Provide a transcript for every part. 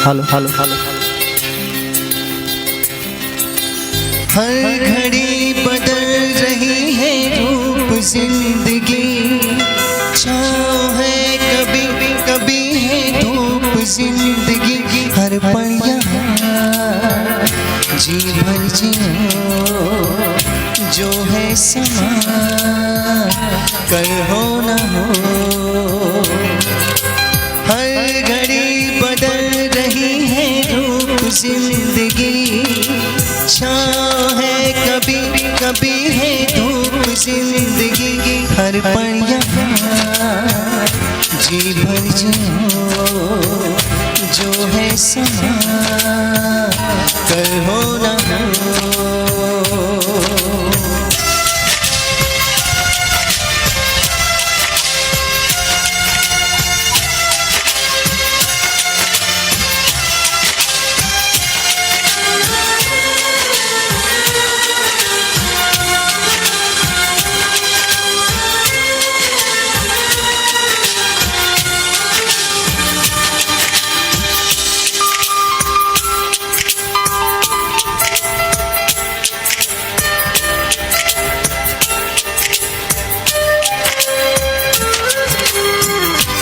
Hello hello hello. हर घड़ी बदल रही है रूप जिंदगी, छाँव है कभी कभी है धूप जिंदगी। हर पल यहाँ जी भर जियो, जो है समा कल हो न हो। हर घड़ी बदल रही है रूप जिंदगी, छाँव है कभी कभी है धूप जिंदगी। हर पल यहाँ जी भर जियो, जो है समा कल हो न हो।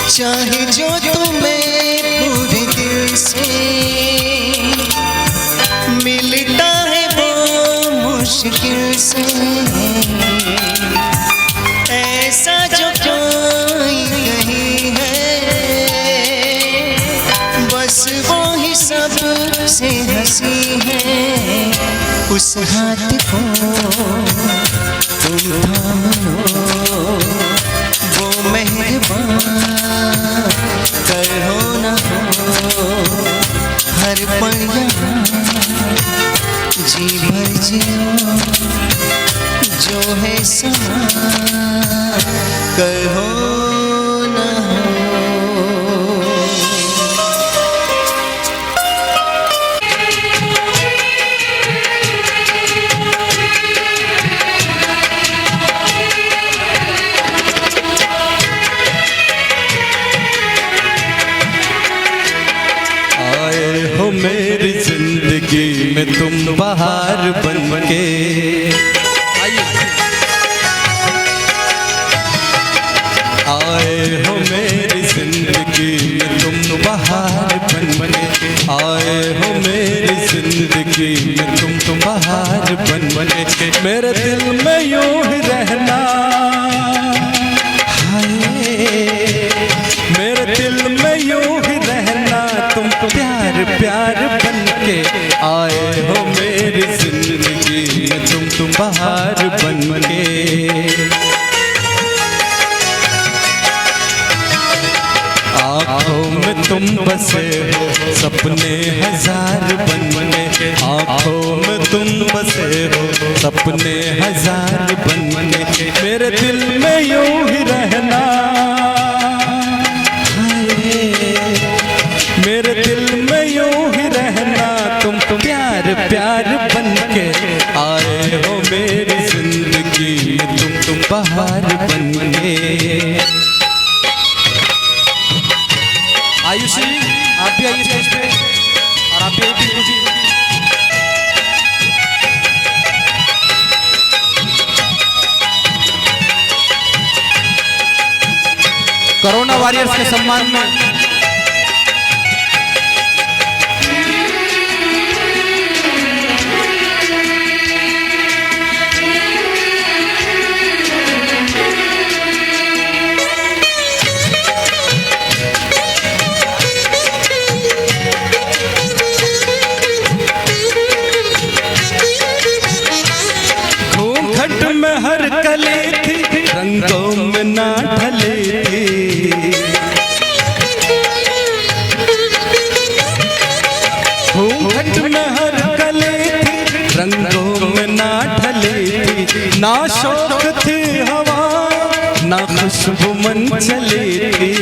चाहे जो तुम्हें पूरे दिल से मिलता है वो मुश्किल से, ऐसा जो कोई नहीं है बस वो ही सब से हंसी है। उस हाथ को तुम थाम लो, वो मेहरबान कल हो न हो। हर पल यहाँ जी भर जियो, जो है समा कल हो न हो। मेरी जिंदगी में तुम बहार बन के आए हो, मेरी जिंदगी में तुम बहार बन के आए हो, मेरी जिंदगी में तुम बहार बन के। मेरे दिल में यूं ही रहना, मेरे दिल में यूं ही रहना, तुम प्यार प्यार बन के आए हो मेरी जिंदगी में तुम बहार बन के। आँखों में तुम बसे हो सपने हजार बन के, आँखों में तुम बसे हो सपने हजार बन के। मेरे दिल में यूं ही रहना, मेरे दिल में यूं ही रहना, तुम प्यार प्यार बन के आए हो मेरी जिंदगी में तुम बहार बन के। आयुषी आप भी आइए स्टेज पे, और आप भी आइए टिंकू जी। कोरोना वॉरियर्स के सम्मान में में हर कली थी, रंगों में ना ढली थी। घूंघट में हर कली थी, रंगों में ना ढली थी। ना शौक थी हवा, ना खुशबू मन चली थी।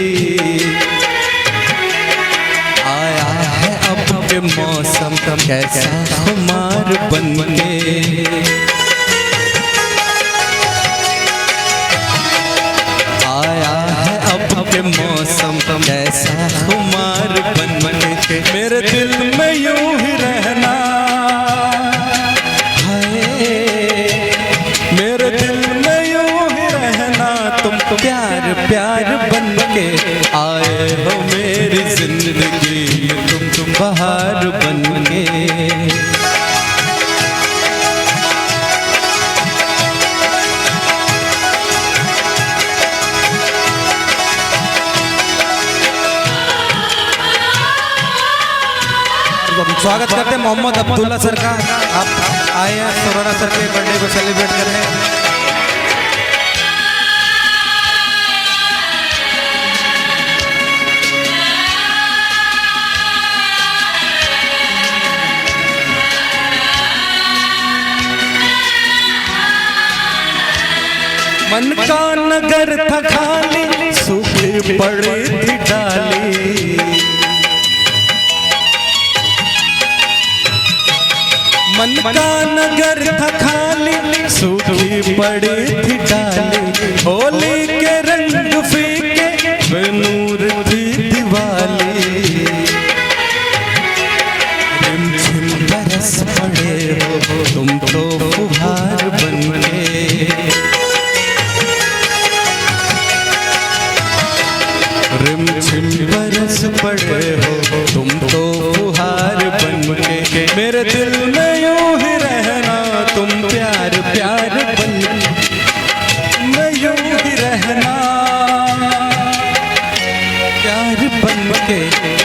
आया है अब के मौसम कैसा खुमार बन के, आया है अब के मौसम कैसा खुमार बन के। मेरे दिल में यूं ही रहना, हाय मेरे दिल में यूं ही रहना, तुम प्यार प्यार बन के आए हो मेरी जिंदगी में, तुम बहार बन के। स्वागत करते हैं मोहम्मद अब्दुल्ला सर का। आप आए हैं सुराना सर के बर्थडे को सेलिब्रेट करने। मन का नगर था खाली, सूखी पड़ी थी डाली, मन का नगर था खाली, सूखी पड़ी थी डाली, होली के रंग फीके बेनूर थी दिवाली, रिमझिम बरस पड़े हो तुम तो फुहार बन के, रिमझिम बरस पड़े हो तुम तो फुहार बन के, मेरे दिल में यूं ही रहना, तुम प्यार प्यार बन में यूं ही रहना, प्यार बन के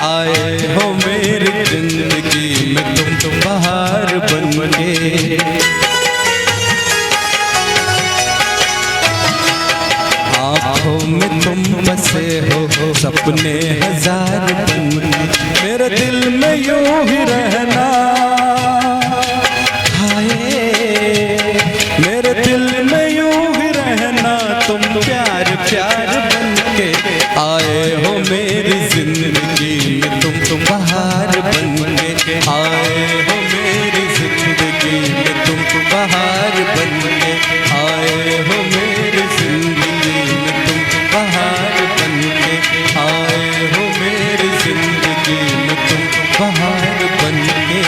आए हो मेरी जिंदगी में, तुम बहार बन के। आँखों में तुम बसे हो सपने हजार बन के, मेरे दिल में यूं ही रहना, हाय मेरे दिल में यूं ही रहना, तुम प्यार प्यार बन के आए हो मेरी जिंदगी में, तुम बहार बन के आए हो मेरी जिंदगी में, तुम बहार बन के आए हो मेरी जिंदगी में, तुम बहार बन के आए हो मेरी जिंदगी में, तुम बहार बन के।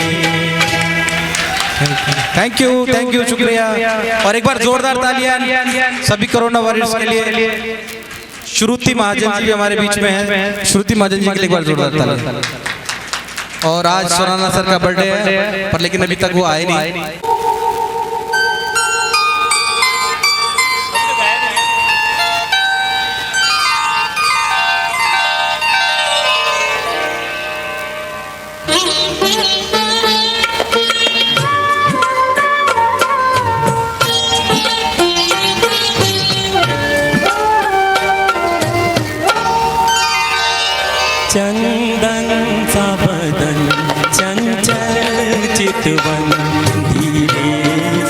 थैंक यू शुक्रिया। और एक बार जोरदार तालियां सभी कोरोना वॉरियर्स के लिए। श्रुति महाजन जी हमारे बीच में है, श्रुति महाजन जी के लिए एक बार जोरदार तालियां। और आज सुराना सर का बर्थडे है, पर लेकिन अभी तक वो आए नहीं। चंदन सा बदन चंचल चितवन, धीरे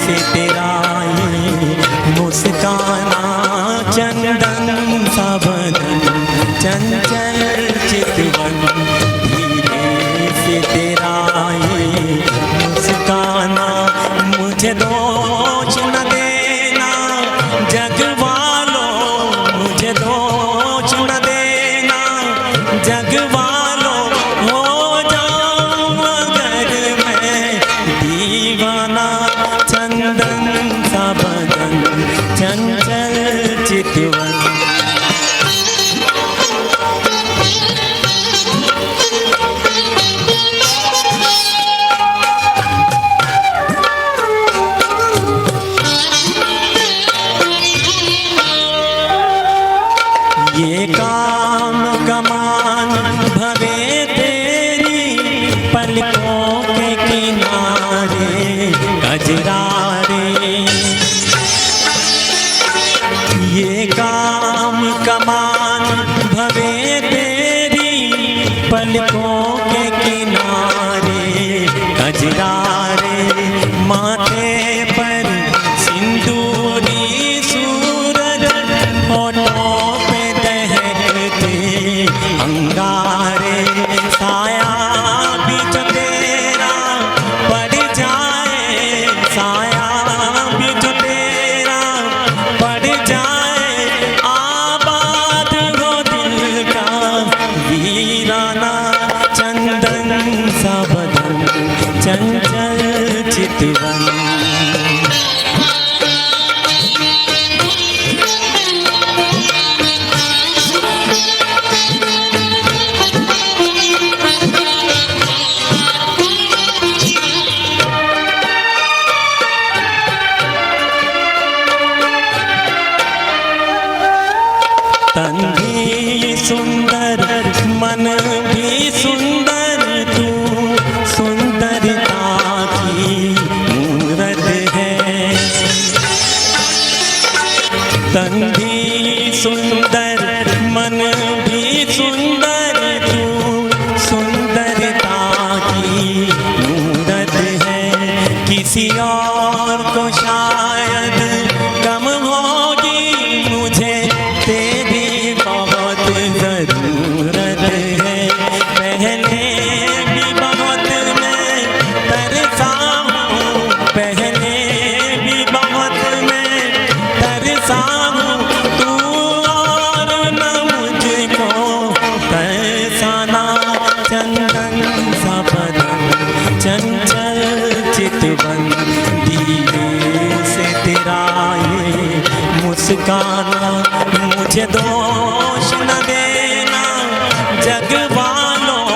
से तेरा ये मुस्काना, चंदन सा बदन चंचल चितवन, धीरे से तेरा ये मुस्काना, मुझे दोष न देना जग वालों, मुझे दोष न देना जग वालों, हो जाऊं अगर मैं दीवाना, चंदन सा बदन चंचल चितवन। ये काम कमान भवे तेरी पलकों के किनारे कजरारे, ये काम कमान भवे तेरी पलकों के किनारे कजरारे, माथे पर सिंदूरी सूरज, होठों अंगारे, साया भी तो तेरा पड़ जाए, साया भी तो तेरा पड़ जाए, आबाद हो दिल का वीराना, चंदन चंचल चितवन। तन भी सुंदर मन भी सुंदर, तू सुंदरता की मूरत है। तन भी सुंदर मन भी सुंदर, तू सुंदरता की मूरत है। किसी और को शायद कम होगी, मुझे तेरी बहुत जरूरत है। पहले भी बहुत मैं तरसा हूँ, पहले भी बहुत मैं तरसा हूँ, तू और न मुझको तरसाना। चंदन सा बदन चंचल चितवन, दिए से तेरा ये मुस्काना। मुझे दोष न देना जग वालों,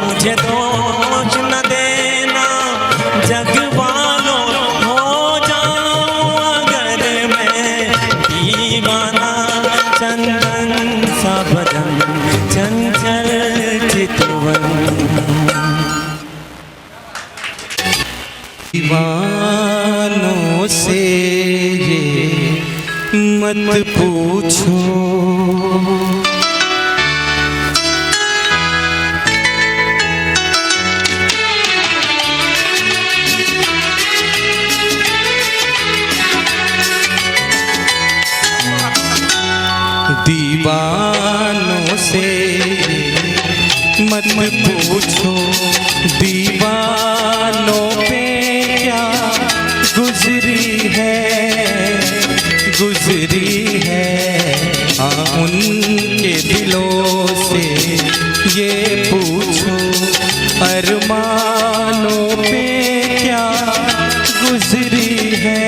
मुझे दोष न देना जग वालों। हो जाऊं अगर मैं दीवाना, चंदन सा बदन चंचल चितवन। दीवानों से ये मत पूछो, दीवानों से मत पूछो, दीवानों पे क्या गुजरी है, गुजरी है। उनके दिलों से ये पूछो, अरमानों पे क्या गुजरी है,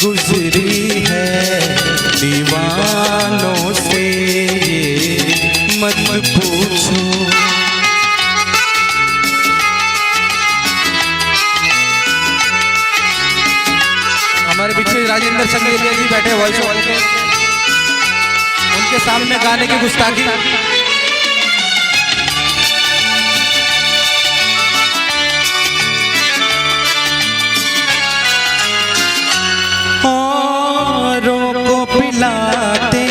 गुजरी है। दीवानों से ये मत पूछो। हमारे पीछे राजेंद्र संगीत जी बैठे वॉइस ओवर के, उनके सामने गाने की गुस्ताखी। औरों को पिलाते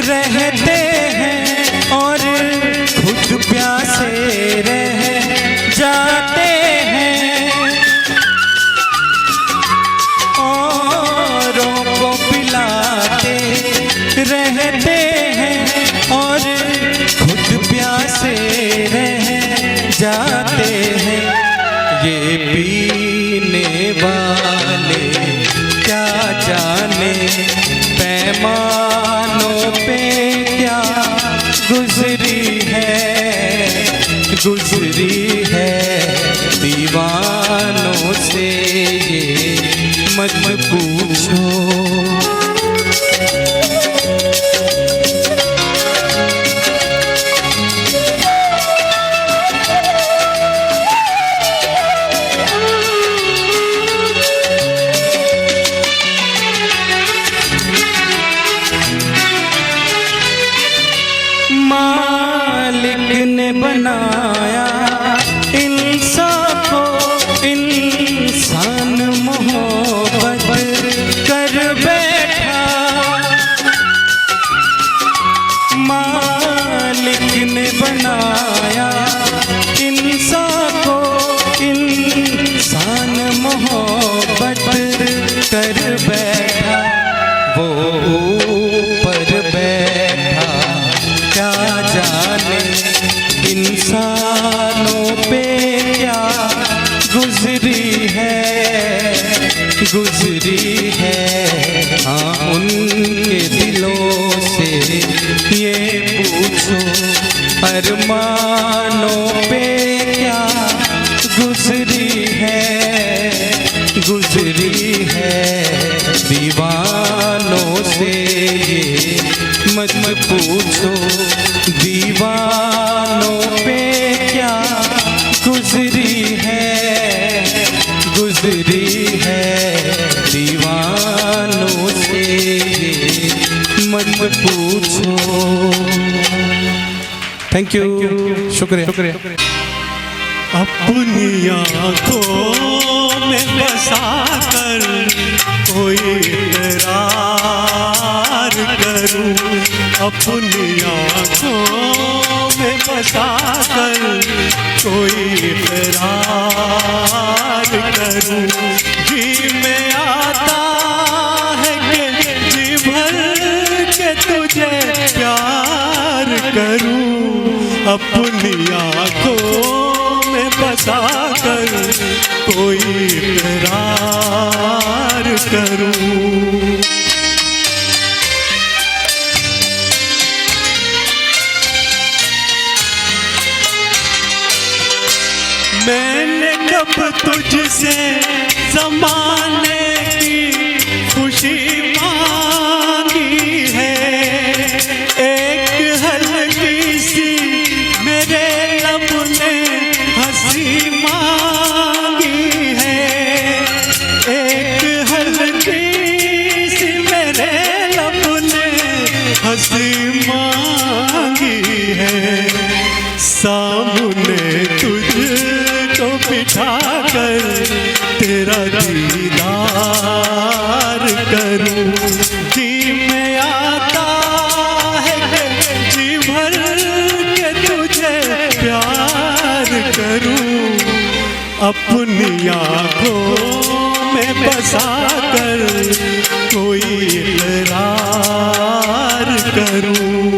रहते हैं और खुद प्यासे रह जाते हैं। औरों को पिलाते रहते हैं और खुद प्यासे रह जाते हैं। ये पीने वाले क्या जाने पैमानों पे क्या गुजरी है, गुजरी है। दीवानों से ये मत पूछो। मालिक ने बनाया इंसान को, इंसान मोहब्बत कर बैठा। मालिक ने बनाया इंसान को, इंसान मोहब्बत कर बैठा। वो ऊपर बैठा क्या जाने इंसानों पे क्या गुजरी है, गुजरी है। हाँ, उनके दिलों से ये पूछो, अरमानों पे क्या थैंक यू, शुक्रिया। अपनी आँखों में बसा कर कोई इकरार करूं, अपनी आँखों में बसा कर कोई इकरार करूं। जी में आता है कि जी भर के तुझे प्यार करूं, अपनी आँखों में बसा कर कोई इकरार करूं। मैंने कब तुझसे ज़माने की खुशी मांगी है, एक हल्की सी मेरे लब ने हंसी मांगी है, एक हल्की सी मेरे लब ने हंसी मांगी है। सामने तुझको बिठा कर तेरा दीदार करूं, जी में आता है कि जी भर के तुझे प्यार करूं, अपनी आँखों में बसा कर कोई इकरार करूं।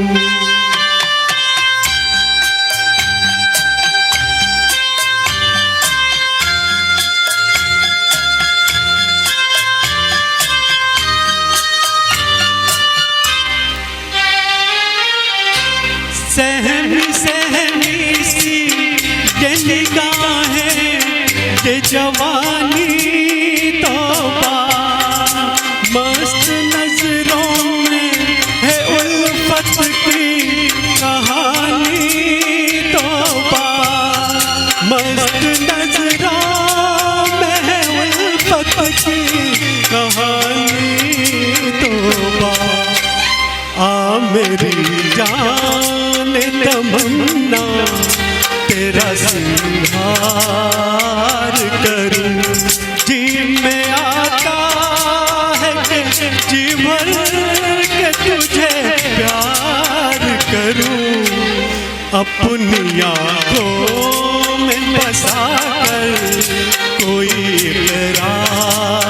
सहमी सहमी सी ये निगाहें, ये जवानी तौबा, मस्त नजरों में है उल्फत की कहानी तौबा, मस्त नजरों में है उल्फत की कहानी तौबा। आ मेरी जान तमन्ना तेरा सिंगार करूं, जी में आता है कि जी भर के तुझे प्यार करूं, अपनी आँखों में बसा कर कोई इकरार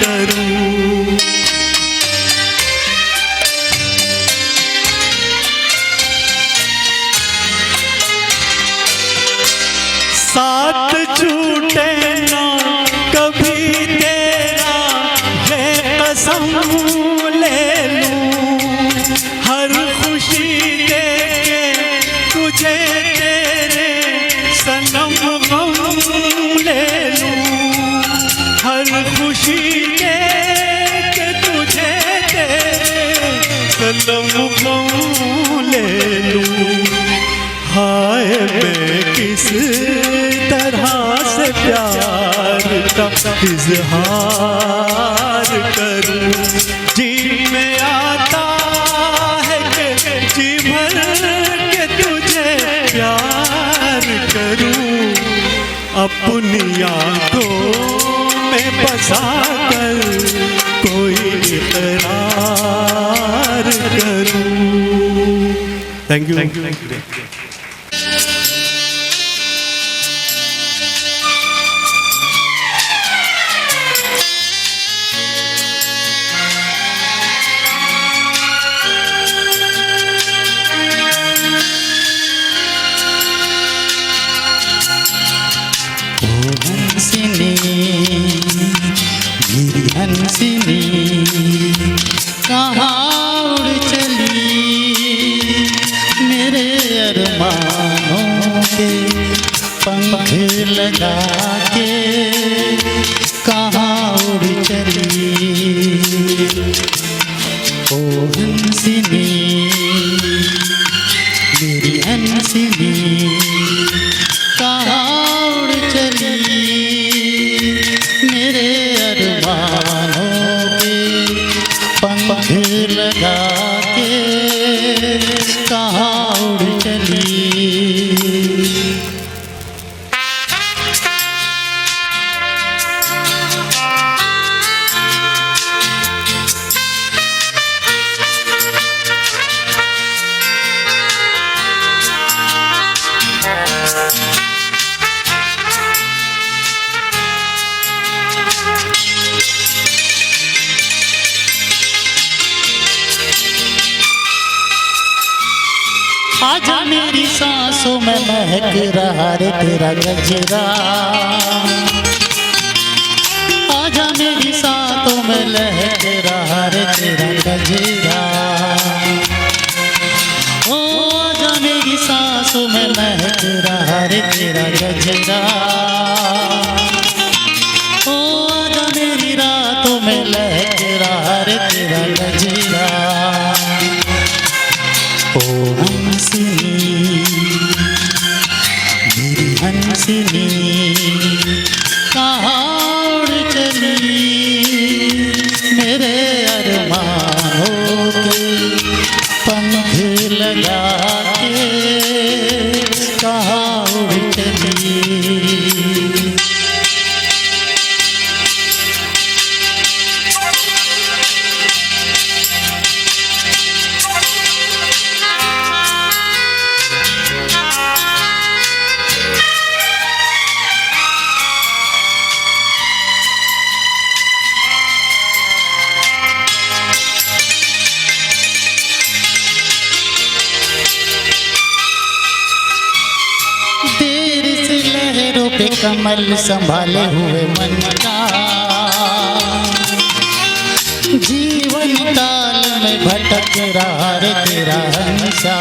करूं। साथ छूटे ना कभी तेरा ये कसम ले लूं, हर खुशी दे के तुझे तेरे सनम गम ले लूं, हर खुशी दे के तुझे तेरे सनम गम ले लूं। हाय मैं किस तरह से प्यार का इजहार करूं, जी में आता है कि जी भर के तुझे प्यार करूं, अपनी आँखों में बसा कर कोई इकरार करूं। Thank you. मेरी हंसनी कहाँ उड़ चली, मेरे अरमानों के पंख लगा के कहाँ उड़ चली। ओ हंसनी मेरी हंसनी कहाँ उड़ चली, मेरे अरमानों के पंख लगा के कहाँ उड़ चली। आजा मेरी सांसों में महक रहा रे तेरा गजरा, आजा मेरी सांसों में लहक रहा रे तेरा गजरा, ओ आजा मेरी सांसों में महक रहा रे तेरा गजरा, ओ आजा मेरी रातों में लहक रहा रे तेरा गजरा। ओ हंसनी मेरी हंसनी कहाँ उड़ चली, मेरे अरमानों के पंख लगा के कहाँ उड़ चली। कमल संभाले हुए मन का, जीवन काल में भटक रहा रे तेरा हंसा,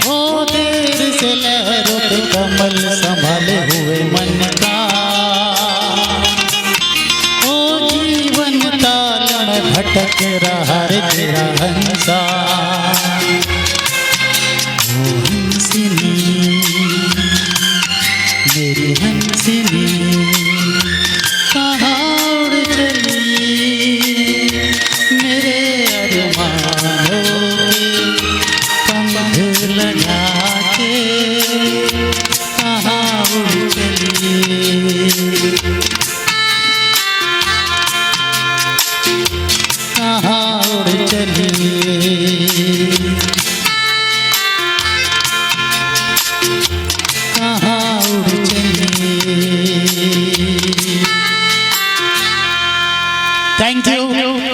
ओ देर से लहरों पे कमल संभाले हुए मन का, ओ जीवन काल में भटक रहा रे तेरा हंसा। ओ हंसनी मेरी हंसनी कहाँ उड़ चली, मेरे अरमानों के पंख लगा के कहाँ उड़ चली, कहाँ उड़ चली, कहाँ उड़ चली। Thank you,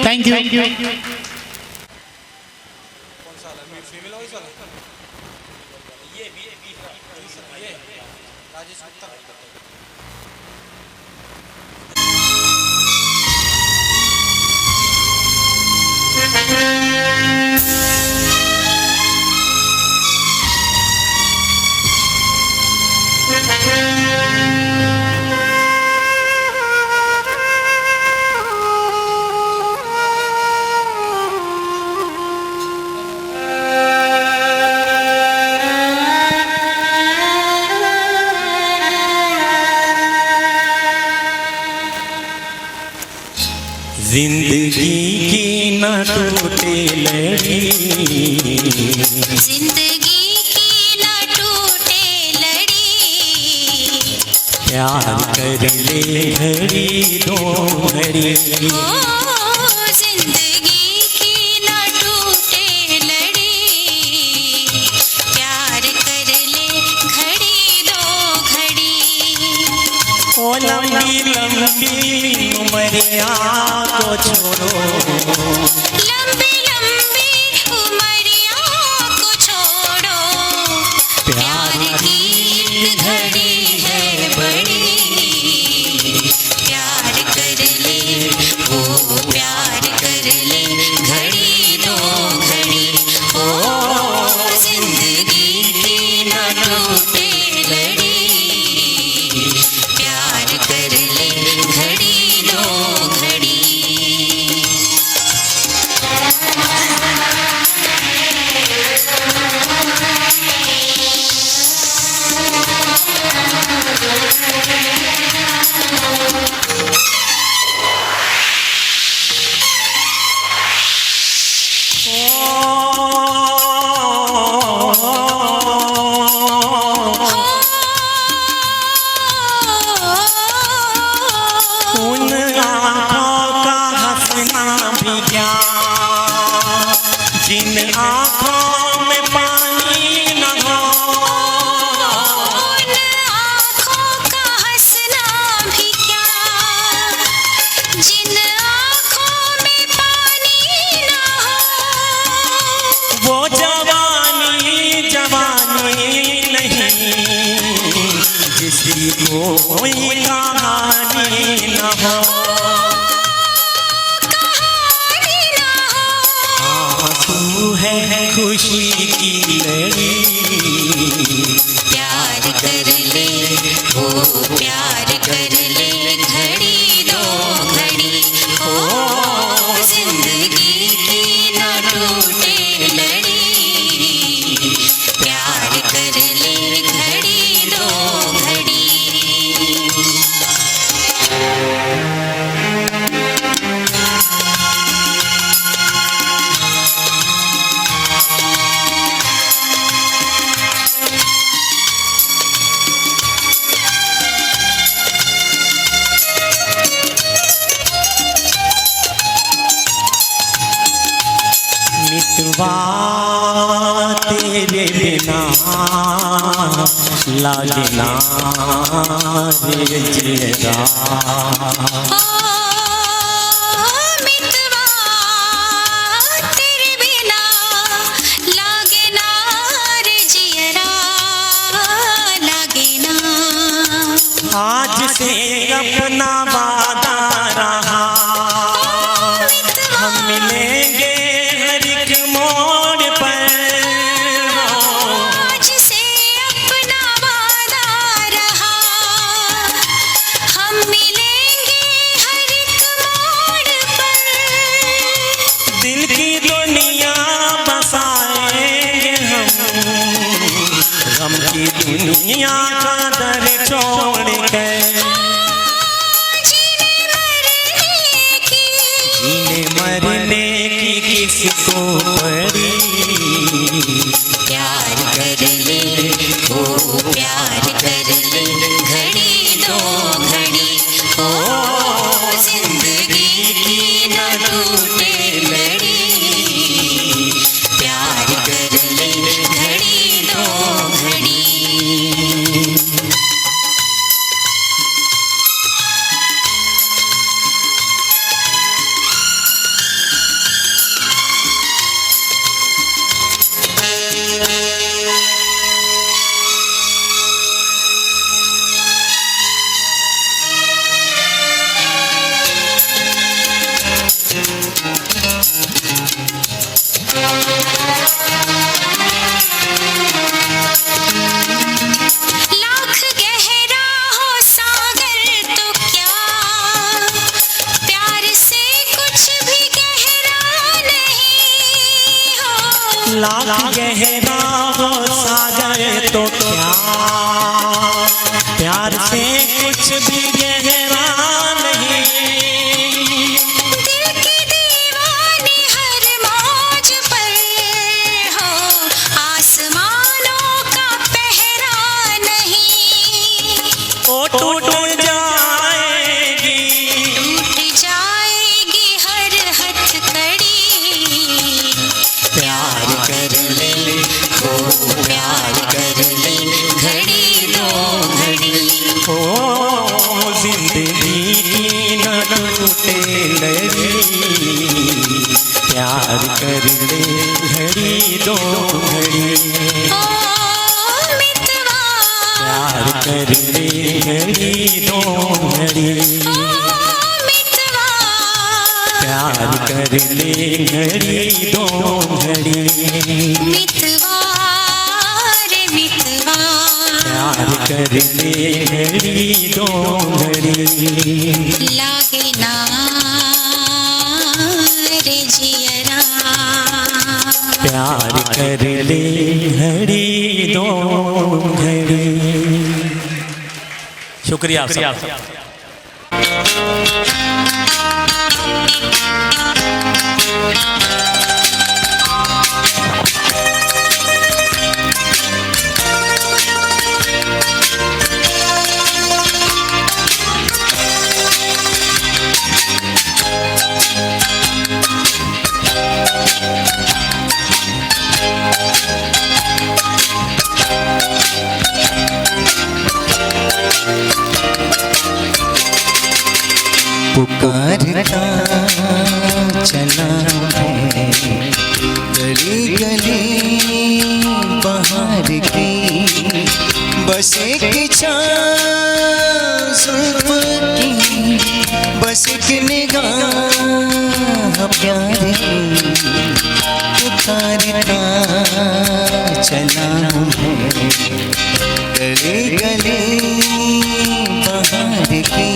thank you. जिंदगी की न टूटे लड़ी, जिंदगी की न टूटे लड़ी, प्यार कर ले घड़ी दो घड़ी, ओ जिंदगी की न टूटे लड़ी, प्यार कर ले घड़ी दो घड़ी, ओ लंबी लंबी उमरिया को छोड़ो, लंबी लंबी उमरिया को छोड़ो, प्यार की घड़ी है बड़ी, प्यार कर ले वो प्यार कर ले घड़ी दो घड़ी, ओ जिंदगी की न टूटे लड़ी, प्यार कर ले घड़ी दो घड़ी। हो, आंसू है खुशी की लड़ी। प्यार कर ले हो, प्यार कर ले घड़ी दो घड़ी हो, जिंदगी की न टूटे लड़ी। प्यार कर ले घड़ी दो घड़ी। मितवा तेरे बिना लागे ना रे जिया। मितवा तेरे बिना लागे ना रे जियरा, लागे ना। आज से अपना वादा रहा, हम मिलेंगे हर एक मोड़ पर। आज से अपना वादा रहा, हम मिलेंगे हर एक मोड़ पर। दिल की दुनिया बसाएंगे हम, गम की दुनिया का दर छोड़ के। जीने मरने की किसको पड़ी। प्यार कर ले हो, प्यार कर ले घड़ी दो घड़ी हो, जिंदगी की न टूटे लड़ी। प्यार कर ले घड़ी दो घड़ी। लाख गहरा हो सागर तो क्या, प्यार से कुछ भी गहरा नहीं हो। लाख गहरा हो सागर तो क्या, प्यार से कुछ भी गहरा नहीं। दिल की दीवानी हर मौज पर हो, आसमानों का पहरा नहीं। ओ टूट जाएगी, टूट जाएगी हर हथकड़ी। प्यार कर ले हो, प्यार कर ले घड़ी दो घड़ी। ओ जिंदगी की न टूटे लड़ी। प्यार कर ले घड़ी दो घड़ी। ओ मितवा, प्यार कर ले घड़ी दो घड़ी। ओ मितवा, प्यार कर ले घड़ी दो घड़ी। मितवा रे मितवा। प्यार कर ले घड़ी दो घड़ी। लागे ना रे जियरा। प्यार कर ले घड़ी दो घड़ी। शुक्रिया सबका। पुकारता चला है गली गली बाहर की, बस एक जुल्फ की बस एक निगाह प्यार की पुकारता चला हूँ मैं, गले गले बहार की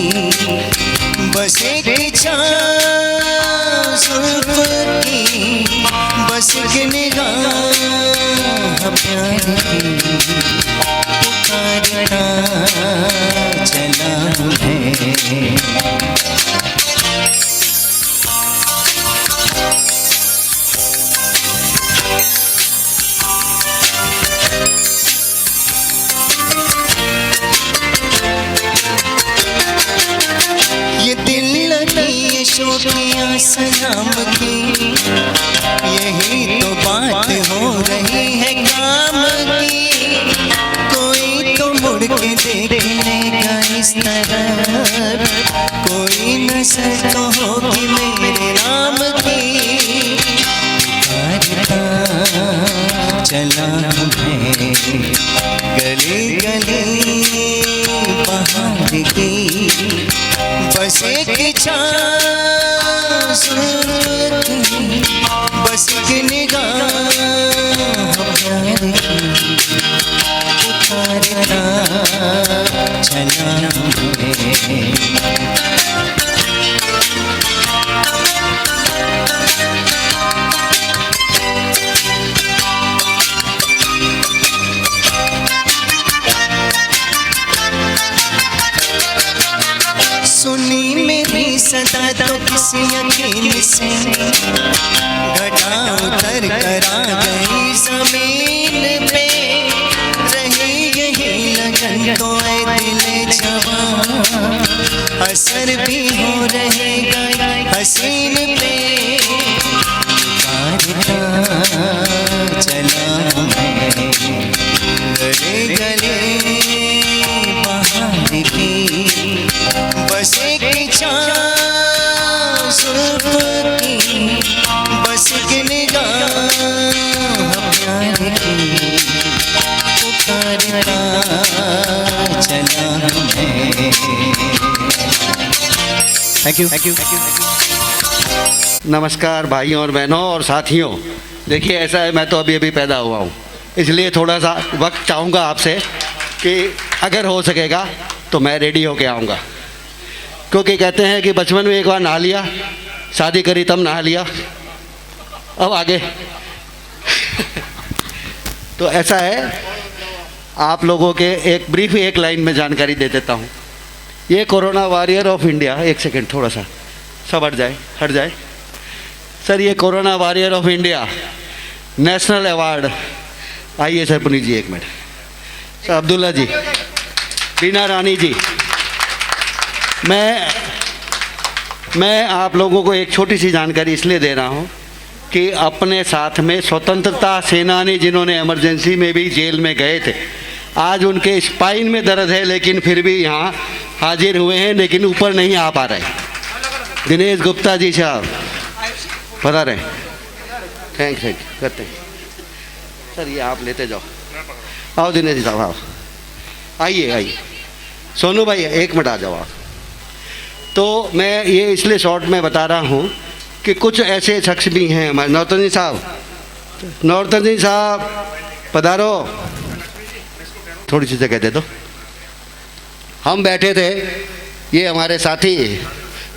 बस एक छाँव जुल्फ की, बस एक निगाह प्यार की पुकारता चला हूँ मैं। ये दिल लगी ये शोकिया सलाम की, यही तो बात हो रही है काम की। कोई तो मुड़ के देखने का इस तरह, कोई नजर तो होगी मेरे नाम की। पुकारता चला हूँ मैं, गली गली बहार की बस एक छाँव जुल्फ की, बस एक निगाह प्यार की पुकारता चला हूँ मैं। सुनी मेरी सदा तो किसी यकीन से, घटा उतर कर आ गई जमीन पे। रही यही लगन तो ऐ दिल जवान, असर भी हो रहेगा हसीन पे। पुकारता चला मैं, गले गले बहार की बस एक छाँव जुल्फ की, बस एक निगाह प्यार की पुकारता चला मैं। Thank you. नमस्कार भाइयों और बहनों और साथियों। देखिए ऐसा है, मैं तो अभी अभी पैदा हुआ हूँ, इसलिए थोड़ा सा वक्त चाहूँगा आपसे कि अगर हो सकेगा तो मैं रेडी होके आऊँगा। क्योंकि कहते हैं कि बचपन में एक बार नहा लिया, शादी करी तब नहा लिया, अब आगे तो ऐसा है। आप लोगों के एक ब्रीफ एक लाइन में जानकारी दे देता हूँ। ये कोरोना वॉरियर ऑफ इंडिया, एक सेकंड थोड़ा सा सब हट जाए सर। ये corona warrior of India national award, आइए सर पुनीत जी एक मिनट, सर अब्दुल्ला जी, बीना रानी जी, मैं आप लोगों को एक छोटी सी जानकारी इसलिए दे रहा हूँ कि अपने साथ में स्वतंत्रता सेनानी जिन्होंने इमरजेंसी में भी जेल में गए थे, आज उनके स्पाइन में दर्द है लेकिन फिर भी यहाँ हाजिर हुए हैं, लेकिन ऊपर नहीं आ पा रहे। दिनेश गुप्ता जी साहब बता रहे हैं। थैंक करते हैं सर, ये आप लेते जाओ। आओ दिनेश जी साहब, आओ, आइए। सोनू भाई एक मिनट आ जाओ आप। तो मैं ये इसलिए शॉर्ट में बता रहा हूँ कि कुछ ऐसे शख्स भी हैं हमारे। नौतन जी साहब पधारो, थोड़ी सी जगह दे दो। हम बैठे थे, ये हमारे साथी,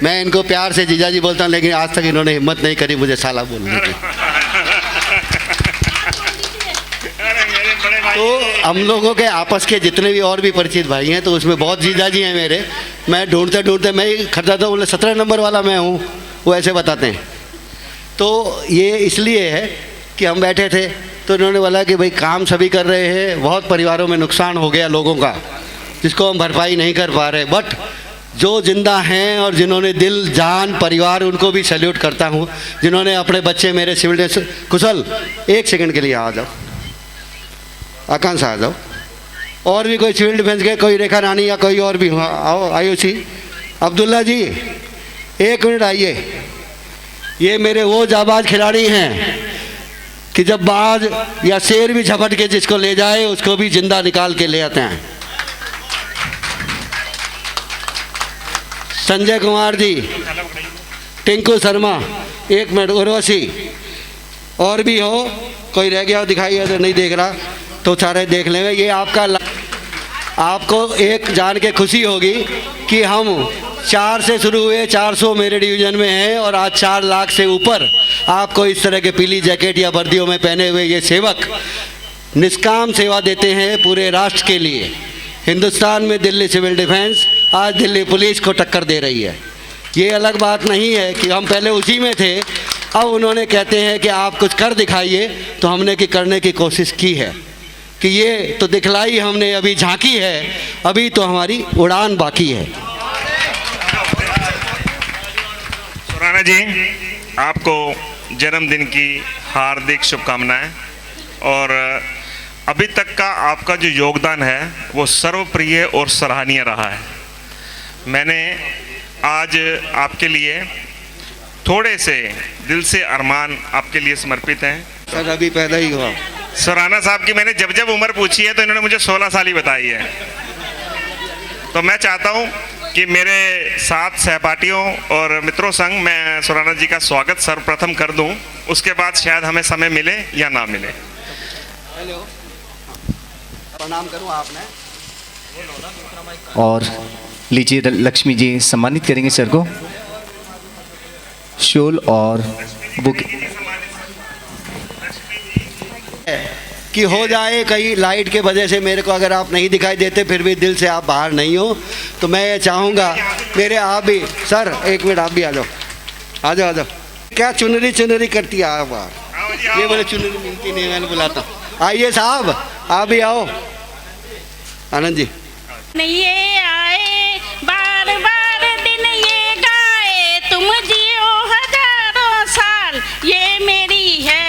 मैं इनको प्यार से जीजा जी बोलता हूँ, लेकिन आज तक इन्होंने हिम्मत नहीं करी मुझे साला बोलने की। तो हम लोगों के आपस के जितने भी और भी परिचित भाई हैं, तो उसमें बहुत जीजा जी हैं मेरे। मैं ढूंढते मैं ही खरीदा था, बोले 17 नंबर वाला मैं हूँ, वो ऐसे बताते हैं। तो ये इसलिए है कि हम बैठे थे तो इन्होंने बोला कि भाई काम सभी कर रहे हैं, बहुत परिवारों में नुकसान हो गया लोगों का, जिसको हम भरपाई नहीं कर पा रहे, बट जो जिंदा हैं और जिन्होंने दिल जान परिवार, उनको भी सैल्यूट करता हूँ, जिन्होंने अपने बच्चे मेरे सिविल डिफेंस। कुशल एक सेकंड के लिए आ जाओ, आकांक्षा आ जाओ, और भी कोई सिविल डिफेंस के, कोई रेखा रानी या कोई और भी हो, आओ आयुषी, अब्दुल्ला जी एक मिनट आइए। ये मेरे वो जाबाज खिलाड़ी हैं कि जब बाज या शेर भी झपट के जिसको ले जाए उसको भी जिंदा निकाल के ले आते हैं। संजय कुमार जी, टिंकू शर्मा, 1 मिनट, उर्वशी, और भी हो, कोई रह गया हो दिखाइए, तो नहीं देख रहा तो सारे देख लेंगे। ये आपको एक जान के खुशी होगी कि हम 4 से शुरू हुए, 400 मेरे डिवीज़न में हैं और आज 4 लाख से ऊपर आपको इस तरह के पीली जैकेट या वर्दियों में पहने हुए ये सेवक निष्काम सेवा देते हैं पूरे राष्ट्र के लिए। हिंदुस्तान में दिल्ली सिविल डिफेंस आज दिल्ली पुलिस को टक्कर दे रही है। ये अलग बात नहीं है कि हम पहले उसी में थे, अब उन्होंने कहते हैं कि आप कुछ कर दिखाइए, तो हमने कि करने की कोशिश की है कि ये तो दिखलाई हमने, अभी झांकी है, अभी तो हमारी उड़ान बाकी है। सुराना जी, आपको जन्मदिन की हार्दिक शुभकामनाएं। और अभी तक का आपका जो योगदान है वो सर्वप्रिय और सराहनीय रहा है। मैंने आज आपके लिए थोड़े से दिल से अरमान आपके लिए समर्पित हैं। सर अभी पैदा ही हुआ। सुराना साहब की मैंने जब जब उम्र पूछी है तो इन्होंने मुझे 16 साल ही बताई है। तो मैं चाहता हूं कि मेरे साथ सहपाठियों और मित्रों संग मैं सुराना जी का स्वागत सर्वप्रथम कर दूं, उसके बाद शायद हमें समय मिले या ना मिले। हेलो, प्रणाम करूं आपने। और लीजिए, लक्ष्मी जी सम्मानित करेंगे सर को शॉल और बुक। कि हो जाए कहीं लाइट के वजह से मेरे को अगर आप नहीं दिखाई देते, फिर भी दिल से आप बाहर नहीं हो, तो मैं ये चाहूँगा मेरे आप भी सर, 1 मिनट आप भी आ जाओ, आ जाओ, आ जाओ। क्या चुनरी चुनरी करती है आप बाहर, ये बोले चुनरी मिलती नहीं, मैंने बुलाता। आइए साहब, आप भी आओ। आनंद जी, ये आए बार बार दिन ये गाए, तुम जियो हजारों साल, ये मेरी है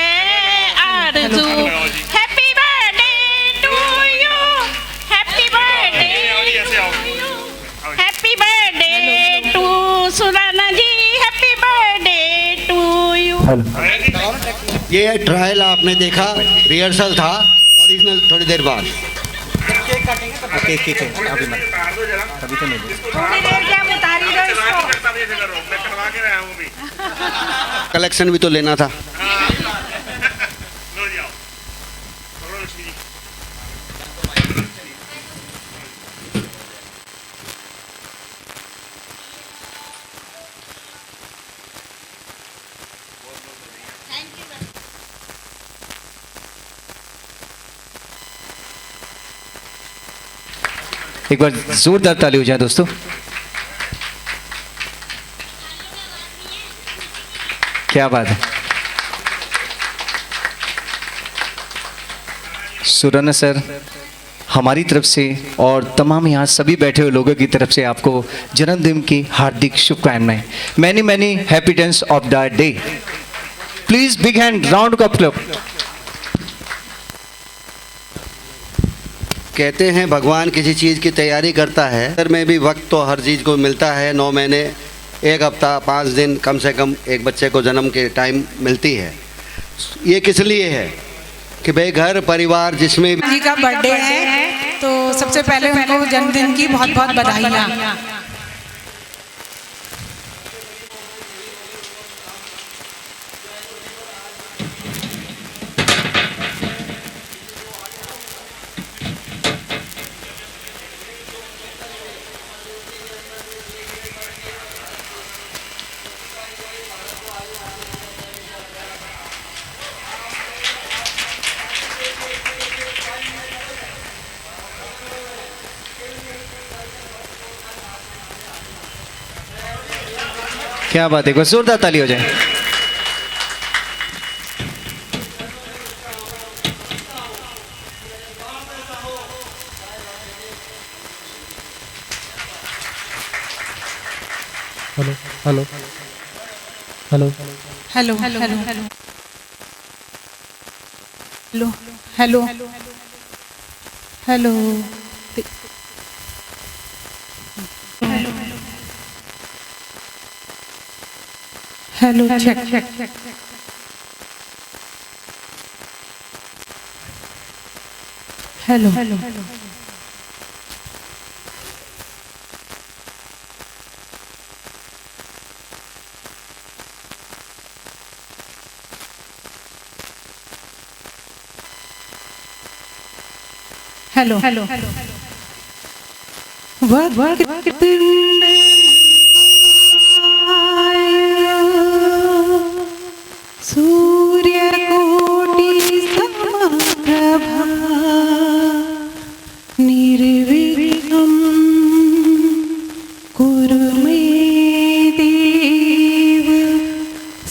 आरज़ू। Happy birthday to you, happy birthday, happy birthday to Surana ji, happy birthday to you. ये ट्रायल आपने देखा, रिहर्सल था, ओरिजिनल थोड़ी देर बाद। केक काटेंगे अभी मत, अभी तो नहीं। थोड़ी देर क्या बता रही हो इसको? कलेक्शन भी तो लेना था। एक बार जोरदार ताली हो जाए दोस्तों। क्या बात है। सुराना सर, हमारी तरफ से और तमाम यहाँ सभी बैठे हुए लोगों की तरफ से आपको जन्मदिन की हार्दिक शुभकामनाएं। Many many happy returns of the day. Please big hand round का अप्लॉज। कहते हैं भगवान किसी चीज़ की तैयारी करता है, सर में भी वक्त तो हर चीज़ को मिलता है। 9 महीने, 1 हफ्ता, 5 दिन कम से कम एक बच्चे को जन्म के टाइम मिलती है। ये किस लिए है कि भाई घर परिवार जिसमें जी का बर्थडे है, तो सबसे पहले उनको जन्मदिन की बहुत बहुत बधाइयाँ। क्या बात है, बस जोरदार ताली हो जाए। Hello hello hello hello hello hello hello hello hello hello check hello hello hello वक्रतुंड सूर्यकोटि समप्रभा निर्विघ्नं कुरु मे देव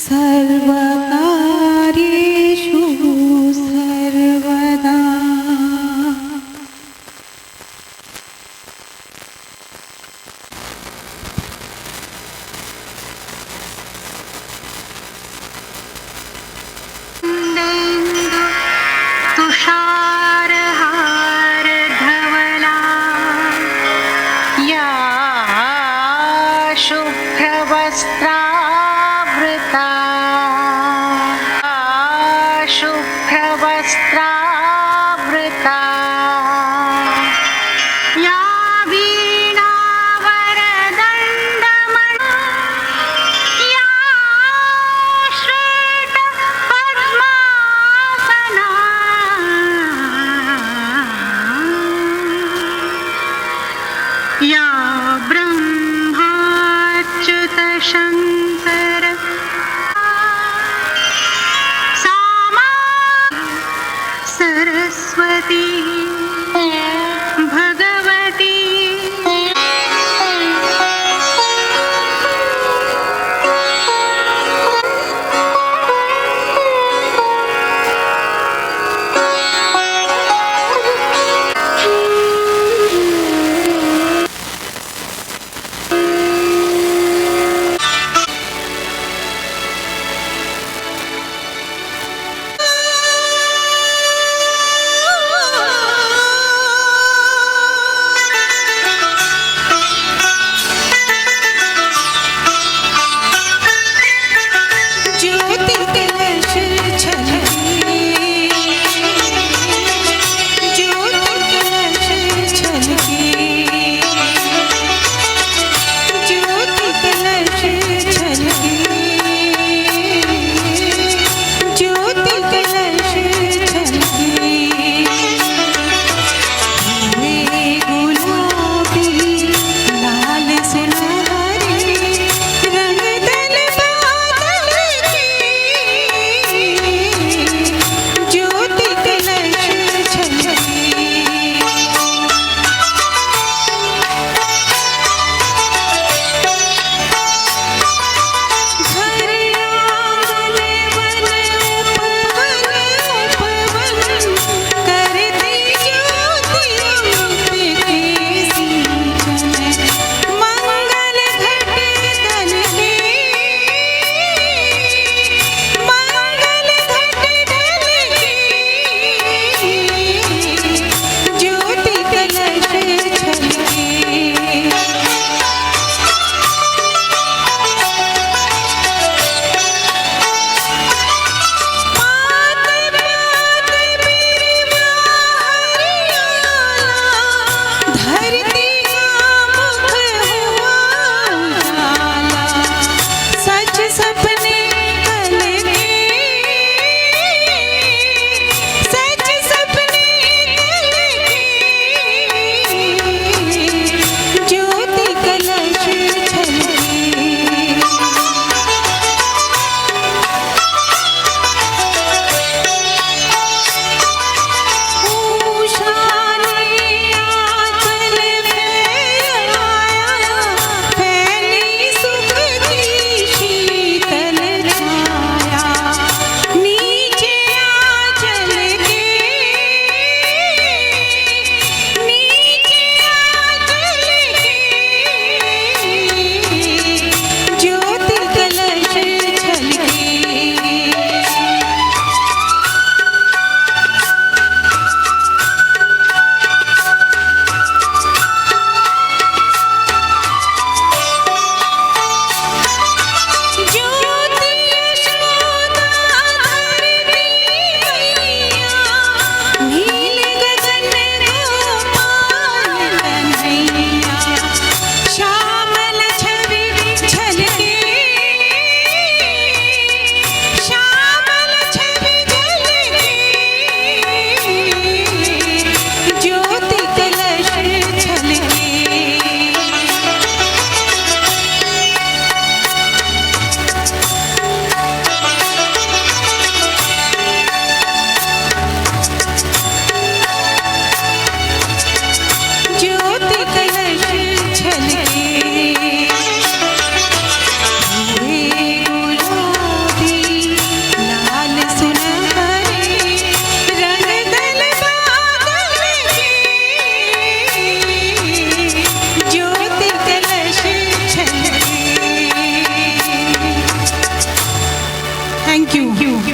सर्वकार्येषु सर्वदा। तुषारहार धवला या शुभ्रवस्त्रावृता शुभ्रवस्त्रावृता या वीणावरदण्डमणि या श्वेतपद्मासना या ब्रह्माच्युतशङ्कर सामा Saraswati Bhagwati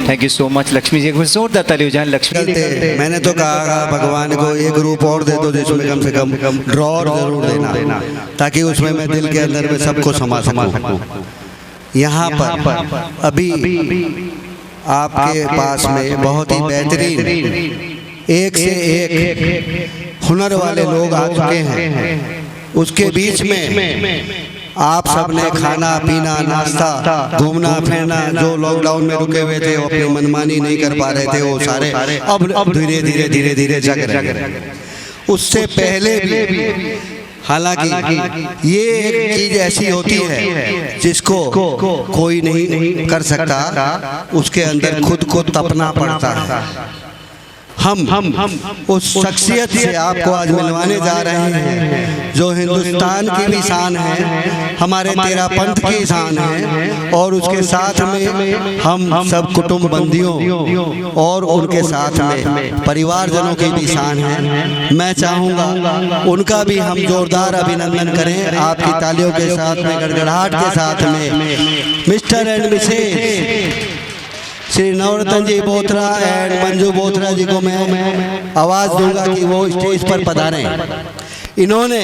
thank you so much Lakshmi ji, एक बार जोरदार ताली हो जाए लक्ष्मी। मैंने तो कहा भगवान को एक रूप और दे दो जिसमें कम से कम ड्रॉर जरूर देना, ताकि उसमें मैं दिल के अंदर में सबको समा सकूं। यहाँ पर अभी आपके पास में बहुत ही बेहतरीन एक से एक हुनर वाले लोग आ चुके हैं। उसके बीच में आप सब ने खाना पीना नाश्ता घूमना फिरना, जो लॉकडाउन में रुके हुए थे वो अपनी मनमानी नहीं कर पा रहे थे, वो सारे अब धीरे धीरे धीरे धीरे जग रहे हैं। उससे पहले भी हालांकि ये एक चीज ऐसी होती है जिसको कोई नहीं कर सकता, उसके अंदर खुद को तपना पड़ता है। हम उस शख्सियत से आपको आज मिलवाने जा रहे हैं जो हिंदुस्तान की भी शान है, हमारे तेरा पंथ की शान है, और उसके साथ में हम सब कुटुंब बंदियों और उनके साथ में परिवारजनों की भी शान है। मैं चाहूँगा उनका भी हम जोरदार अभिनंदन करें आपकी तालियों के साथ में, गड़गड़ाहट के साथ में। Mr and Mrs Shri Navratna ji Bothra and Manju Bothra ji को मैं आवाज़ दूंगा कि वो स्टेज पर पधारें। इन्होंने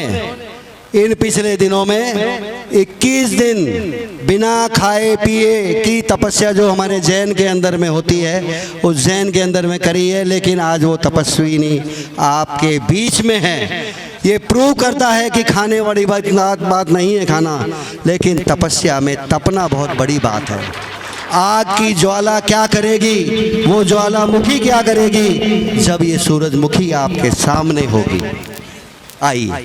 इन पिछले दिनों में 21 दिन बिना खाए पिए की तपस्या जो हमारे जैन के अंदर में होती है उस जैन के अंदर में करी है, लेकिन आज वो तपस्विनी आपके बीच में है। ये प्रूव करता है कि खाने वाली बात नहीं है खाना, लेकिन तपस्या में तपना बहुत बड़ी बात है। आग की ज्वाला क्या करेगी, वो ज्वालामुखी क्या करेगी जब ये सूरजमुखी आपके सामने होगी। आइए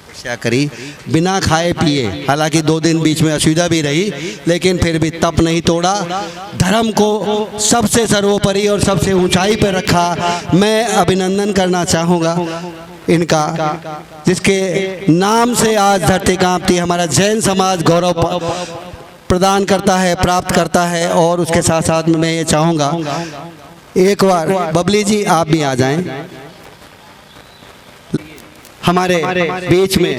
तपस्या करी बिना खाए पिए, हालांकि 2 दिन बीच में असुविधा भी रही, लेकिन फिर भी तप नहीं तोड़ा, धर्म को सबसे सर्वोपरि और सबसे ऊंचाई पर रखा। मैं अभिनंदन करना चाहूँगा इनका, जिसके नाम से आज धरती कांपती, हमारा जैन समाज गौरव प्रदान करता है, प्राप्त करता है। और उसके साथ साथ में मैं ये चाहूँगा एक बार बबली जी आप भी आ जाएं। हमारे बीच में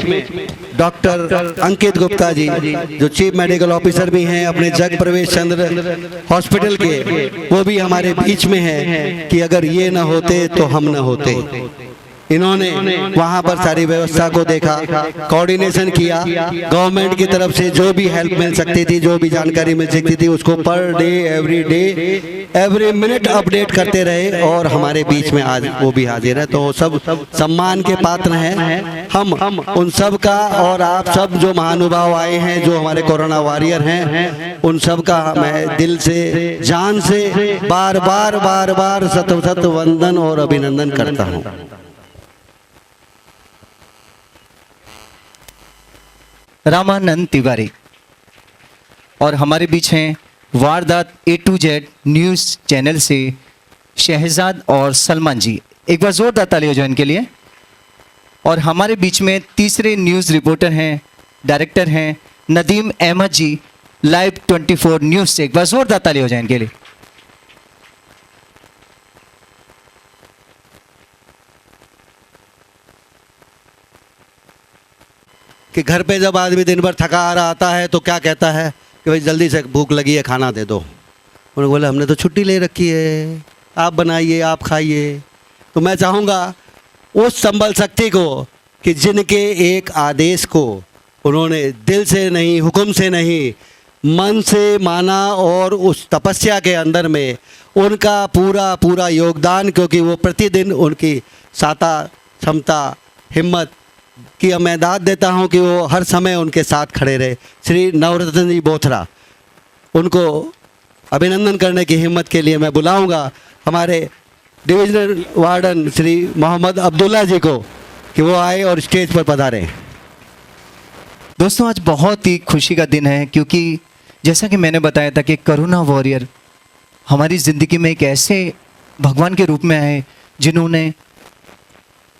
डॉक्टर अंकित गुप्ता जी जो चीफ मेडिकल ऑफिसर भी हैं अपने जग प्रवेश चंद्र हॉस्पिटल के, वो भी हमारे बीच में है कि अगर ये न होते तो हम न होते। इन्होंने वहाँ पर सारी व्यवस्था को देखा, कोऑर्डिनेशन किया, गवर्नमेंट की तरफ से जो भी हेल्प मिल सकती थी, जो भी जानकारी मिल सकती थी, उसको per day every minute update करते रहे, और हमारे बीच में आज वो भी हाजिर है। तो सब सम्मान के पात्र हैं हम उन सब का, और आप सब जो महानुभाव आए हैं, जो हमारे कोरोना वॉरियर हैं, उन सब का मैं दिल से जान से बार बार सत वंदन और अभिनंदन करता हूँ। रामानंद तिवारी और हमारे बीच हैं वारदात A to Z news channel से शहजाद और सलमान जी, एक बार जोरदार ताली हो जाए इनके लिए। और हमारे बीच में तीसरे न्यूज़ रिपोर्टर हैं, डायरेक्टर हैं नदीम अहमद जी, लाइव 24 न्यूज़ से, एक बार जोरदार ताली हो जाए इनके लिए। कि घर पे जब आदमी दिन भर थका आ रहा आता है तो क्या कहता है कि भाई जल्दी से भूख लगी है, खाना दे दो। उन्होंने बोला हमने तो छुट्टी ले रखी है, आप बनाइए आप खाइए। तो मैं चाहूँगा उस संबल शक्ति को कि जिनके एक आदेश को उन्होंने दिल से नहीं, हुक्म से नहीं, मन से माना, और उस तपस्या के अंदर में उनका पूरा योगदान, क्योंकि वो प्रतिदिन उनकी साता क्षमता हिम्मत की मैं दाद देता हूं कि वो हर समय उनके साथ खड़े रहे। श्री नवरत्न जी बोथरा, उनको अभिनंदन करने की हिम्मत के लिए मैं बुलाऊंगा हमारे डिविजनल वार्डन श्री मोहम्मद अब्दुल्ला जी को कि वो आए और स्टेज पर पधारें। दोस्तों आज बहुत ही खुशी का दिन है, क्योंकि जैसा कि मैंने बताया था कि कोरोना वॉरियर हमारी ज़िंदगी में एक ऐसे भगवान के रूप में आए जिन्होंने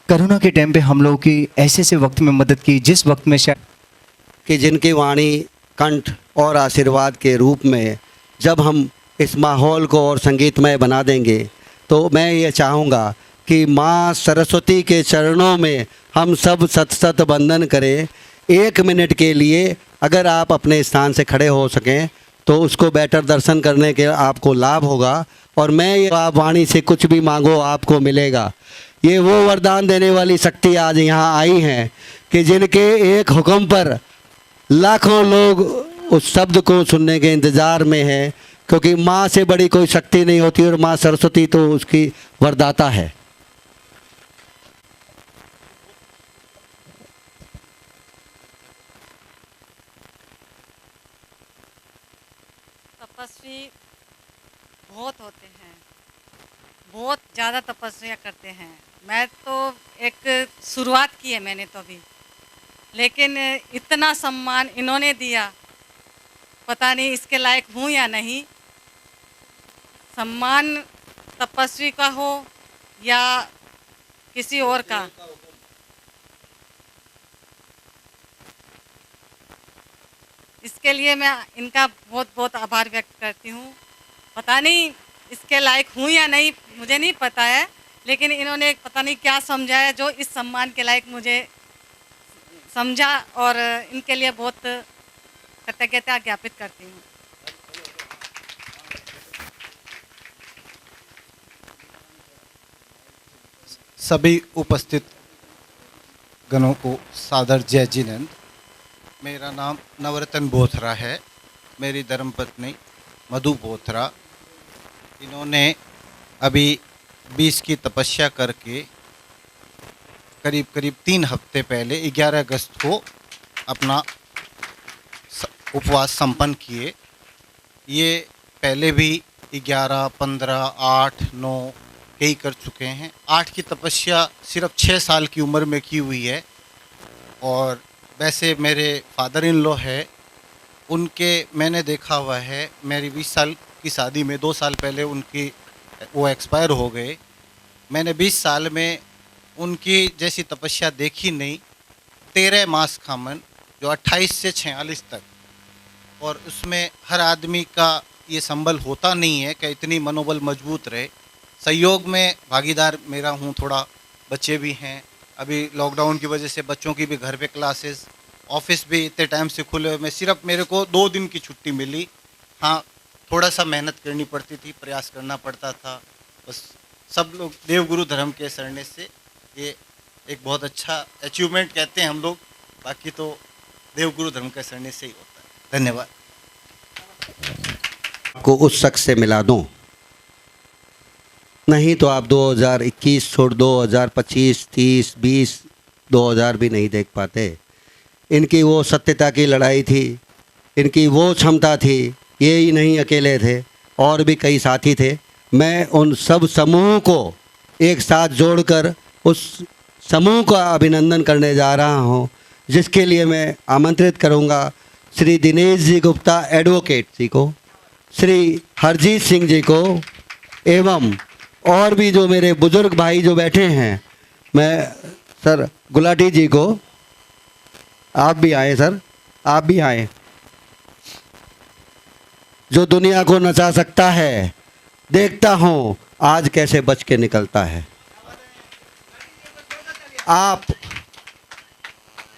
कोरोना के टाइम पे हम लोगों की ऐसे वक्त में मदद की, जिस वक्त में शायद कि जिनकी वाणी कंठ और आशीर्वाद के रूप में जब हम इस माहौल को और संगीतमय बना देंगे, तो मैं ये चाहूँगा कि माँ सरस्वती के चरणों में हम सब सत वंदन करें 1 मिनट के लिए अगर आप अपने स्थान से खड़े हो सकें तो उसको बेटर दर्शन करने के आपको लाभ होगा। और मैं ये आप वाणी से कुछ भी मांगो आपको मिलेगा। ये वो वरदान देने वाली शक्ति आज यहाँ आई हैं कि जिनके एक हुक्म पर लाखों लोग उस शब्द को सुनने के इंतज़ार में हैं, क्योंकि माँ से बड़ी कोई शक्ति नहीं होती और माँ सरस्वती तो उसकी वरदाता है। तपस्वी बहुत होते हैं, बहुत ज़्यादा तपस्या करते हैं। मैं तो एक शुरुआत की है मैंने तो अभी, लेकिन इतना सम्मान इन्होंने दिया, पता नहीं इसके लायक हूँ या नहीं। सम्मान तपस्वी का हो या किसी और का, इसके लिए मैं इनका बहुत बहुत आभार व्यक्त करती हूँ। पता नहीं इसके लायक हूँ या नहीं, मुझे नहीं पता है, लेकिन इन्होंने पता नहीं क्या समझा है जो इस सम्मान के लायक मुझे समझा, और इनके लिए बहुत कृतज्ञता ज्ञापित करती हूँ। सभी उपस्थित गणों को सादर जय जिनेंद्र। मेरा नाम नवरत्न बोथरा है। मेरी धर्मपत्नी मधु बोथरा, इन्होंने अभी 20 की तपस्या करके करीब 3 हफ्ते पहले 11 अगस्त को अपना उपवास संपन्न किए। ये पहले भी 11, 15, 8, 9 कई कर चुके हैं। 8 की तपस्या सिर्फ 6 साल की उम्र में की हुई है। और वैसे मेरे फादर इन लॉ है, उनके मैंने देखा हुआ है। मेरी 20 साल की शादी में 2 साल पहले उनकी वो एक्सपायर हो गए। मैंने 20 साल में उनकी जैसी तपस्या देखी नहीं। 13 मास खामन जो 28 से 46 तक, और उसमें हर आदमी का ये संबल होता नहीं है कि इतनी मनोबल मजबूत रहे। सहयोग में भागीदार मेरा हूँ, थोड़ा बच्चे भी हैं। अभी लॉकडाउन की वजह से बच्चों की भी घर पे क्लासेस, ऑफिस भी इतने टाइम से खुले हुए, मैं सिर्फ मेरे को 2 दिन की छुट्टी मिली। हाँ, थोड़ा सा मेहनत करनी पड़ती थी, प्रयास करना पड़ता था। बस सब लोग देवगुरु धर्म के सरने से ये एक बहुत अच्छा अचीवमेंट कहते हैं हम लोग, बाकी तो देवगुरु धर्म के सरने से ही होता है। धन्यवाद। को उस शख्स से मिला दूं, नहीं तो आप 2021 छोड़ 2025, 30, 20, 2000 भी नहीं देख पाते। इनकी वो सत्यता की लड़ाई थी, इनकी वो क्षमता थी। ये ही नहीं अकेले थे, और भी कई साथी थे। मैं उन सब समूह को एक साथ जोड़कर उस समूह का अभिनंदन करने जा रहा हूं, जिसके लिए मैं आमंत्रित करूंगा श्री दिनेश जी गुप्ता एडवोकेट जी को, श्री हरजीत सिंह जी को, एवं और भी जो मेरे बुजुर्ग भाई जो बैठे हैं, मैं सर गुलाटी जी को, आप भी आए सर, आप भी आए। जो दुनिया को नचा सकता है, देखता हूँ आज कैसे बच के निकलता है। आप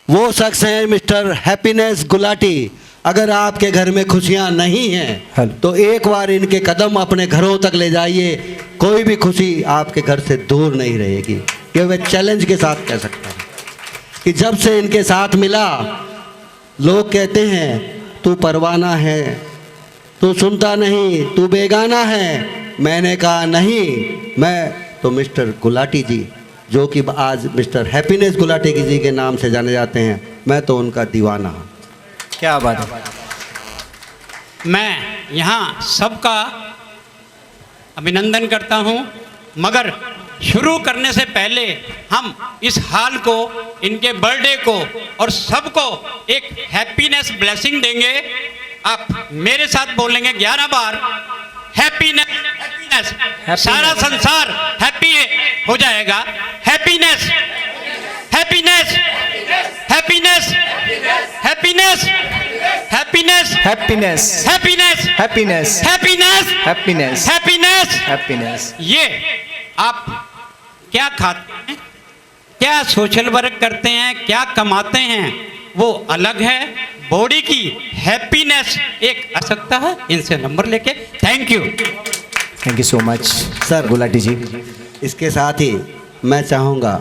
वो शख्स हैं मिस्टर हैप्पीनेस गुलाटी। अगर आपके घर में खुशियाँ नहीं हैं तो एक बार इनके कदम अपने घरों तक ले जाइए, कोई भी खुशी आपके घर से दूर नहीं रहेगी। ये मैं चैलेंज के साथ कह सकता हूँ कि जब से इनके साथ मिला, लोग कहते हैं तू परवाना है, तू सुनता नहीं, तू बेगाना है। मैंने कहा नहीं, मैं तो मिस्टर गुलाटी जी, जो कि आज मिस्टर हैप्पीनेस गुलाटी जी के नाम से जाने जाते हैं, मैं तो उनका दीवाना हूँ। क्या बात है। मैं यहाँ सबका अभिनंदन करता हूँ, मगर शुरू करने से पहले हम इस हाल को, इनके बर्थडे को और सबको एक हैप्पीनेस ब्लेसिंग देंगे। आप मेरे साथ बोलेंगे 11 बार हैप्पीनेस, हैप्पीनेस। सारा संसार हैप्पी हो जाएगा। Happiness, happiness, happiness, happiness, happiness, happiness, happiness, happiness, happiness, happiness, happiness, happiness. ये आप क्या खाते हैं, क्या सोशल वर्क करते हैं, क्या कमाते हैं, वो अलग है। बॉडी की हैप्पीनेस एक आ सकता है इनसे नंबर लेके। Thank you so much sir Gulati ji. इसके साथ ही मैं चाहूँगा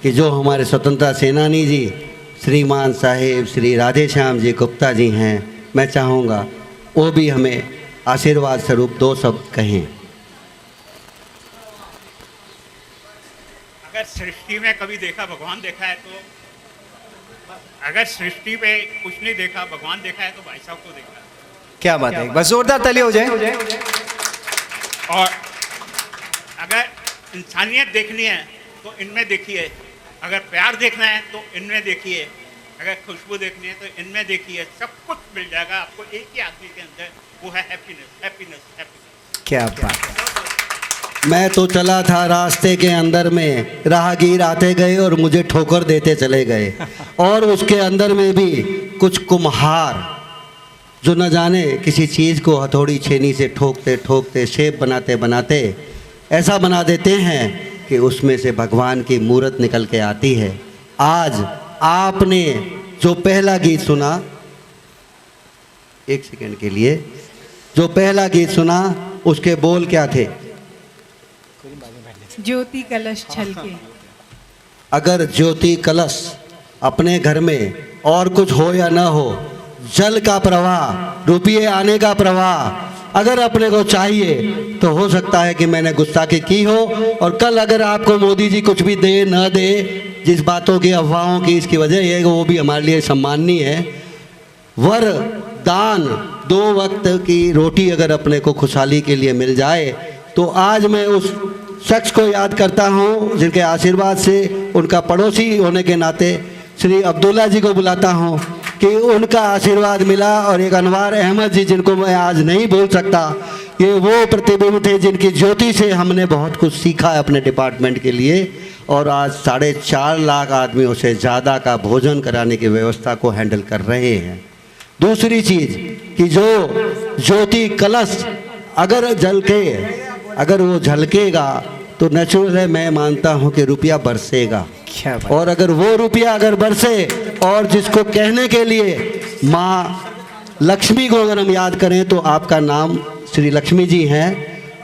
कि जो हमारे स्वतंत्रता सेनानी जी श्रीमान साहेब श्री राधे श्याम जी गुप्ता जी हैं, मैं चाहूँगा वो भी हमें आशीर्वाद स्वरूप 2 शब्द कहें। अगर सृष्टि में कभी देखा भगवान देखा है तो, अगर सृष्टि पे कुछ नहीं देखा भगवान देखा है तो भाई साहब को देखा है। क्या बात है, बस जोरदार ताली हो जाए। और अगर इंसानियत देखनी है तो इनमें देखिए, अगर प्यार देखना है तो इनमें देखिए, अगर खुशबू देखनी है तो इनमें देखिए। सब कुछ मिल जाएगा आपको एक ही आदमी के अंदर, वो है हैप्पीनेस, हैप्पीनेस, हैप्पीनेस। क्या बात है। मैं तो चला था रास्ते के अंदर में, राहगीर आते गए और मुझे ठोकर देते चले गए। और उसके अंदर में भी कुछ कुम्हार जो न जाने किसी चीज़ को हथौड़ी छेनी से ठोकते ठोकते शेप बनाते बनाते ऐसा बना देते हैं कि उसमें से भगवान की मूर्त निकल के आती है। आज आपने जो पहला गीत सुना, एक सेकंड के लिए, जो पहला गीत सुना उसके बोल क्या थे? ज्योति कलश छलके। अगर ज्योति कलश अपने घर में और कुछ हो या ना हो, जल का प्रवाह, रुपये आने का प्रवाह अगर अपने को चाहिए तो हो सकता है कि मैंने गुस्ताखी की हो और कल अगर आपको मोदी जी कुछ भी दे न दे, जिस बातों की अफवाहों की इसकी वजह यह है कि वो भी हमारे लिए सम्माननीय है। वर दान 2 वक्त की रोटी अगर अपने को खुशहाली के लिए मिल जाए तो आज मैं उस शख्स को याद करता हूं जिनके आशीर्वाद से, उनका पड़ोसी होने के नाते श्री अब्दुल्ला जी को बुलाता हूं कि उनका आशीर्वाद मिला। और एक अनवार अहमद जी जिनको मैं आज नहीं भूल सकता, ये वो प्रतिबिंब थे जिनकी ज्योति से हमने बहुत कुछ सीखा है अपने डिपार्टमेंट के लिए। और आज 4.5 लाख आदमियों से ज़्यादा का भोजन कराने की व्यवस्था को हैंडल कर रहे हैं। दूसरी चीज़ कि जो ज्योति कलश अगर वो झलकेगा तो नेचुरल है, मैं मानता हूँ कि रुपया बरसेगा। और अगर वो रुपया अगर बरसे और जिसको कहने के लिए माँ लक्ष्मी को अगर हम याद करें तो आपका नाम श्री लक्ष्मी जी हैं,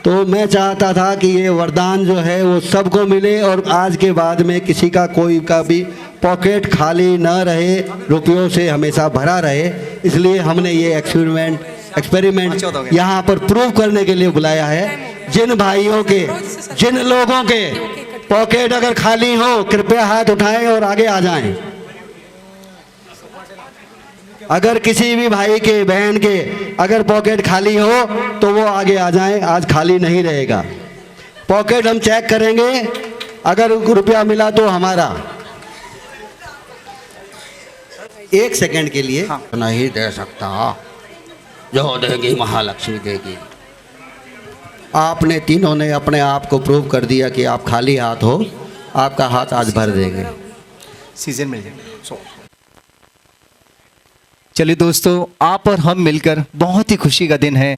तो मैं चाहता था कि ये वरदान जो है वो सबको मिले और आज के बाद में किसी का कोई का भी पॉकेट खाली न रहे, रुपयों से हमेशा भरा रहे। इसलिए हमने ये एक्सपेरिमेंट यहाँ पर प्रूव करने के लिए बुलाया है। जिन भाइयों के, जिन लोगों के पॉकेट अगर खाली हो कृपया हाथ उठाएं और आगे आ जाएं। अगर किसी भी भाई के, बहन के अगर पॉकेट खाली हो तो वो आगे आ जाएं, आज खाली नहीं रहेगा। पॉकेट हम चेक करेंगे, अगर रुपया मिला तो हमारा। 1 सेकंड के लिए नहीं दे सकता, जो देगी महालक्ष्मी देगी। आपने तीनों ने अपने आप को प्रूव कर दिया कि आप खाली हाथ हो, आपका हाथ आज भर देंगे, सीजन मिल जाएगा। चलिए दोस्तों, आप और हम मिलकर बहुत ही खुशी का दिन है।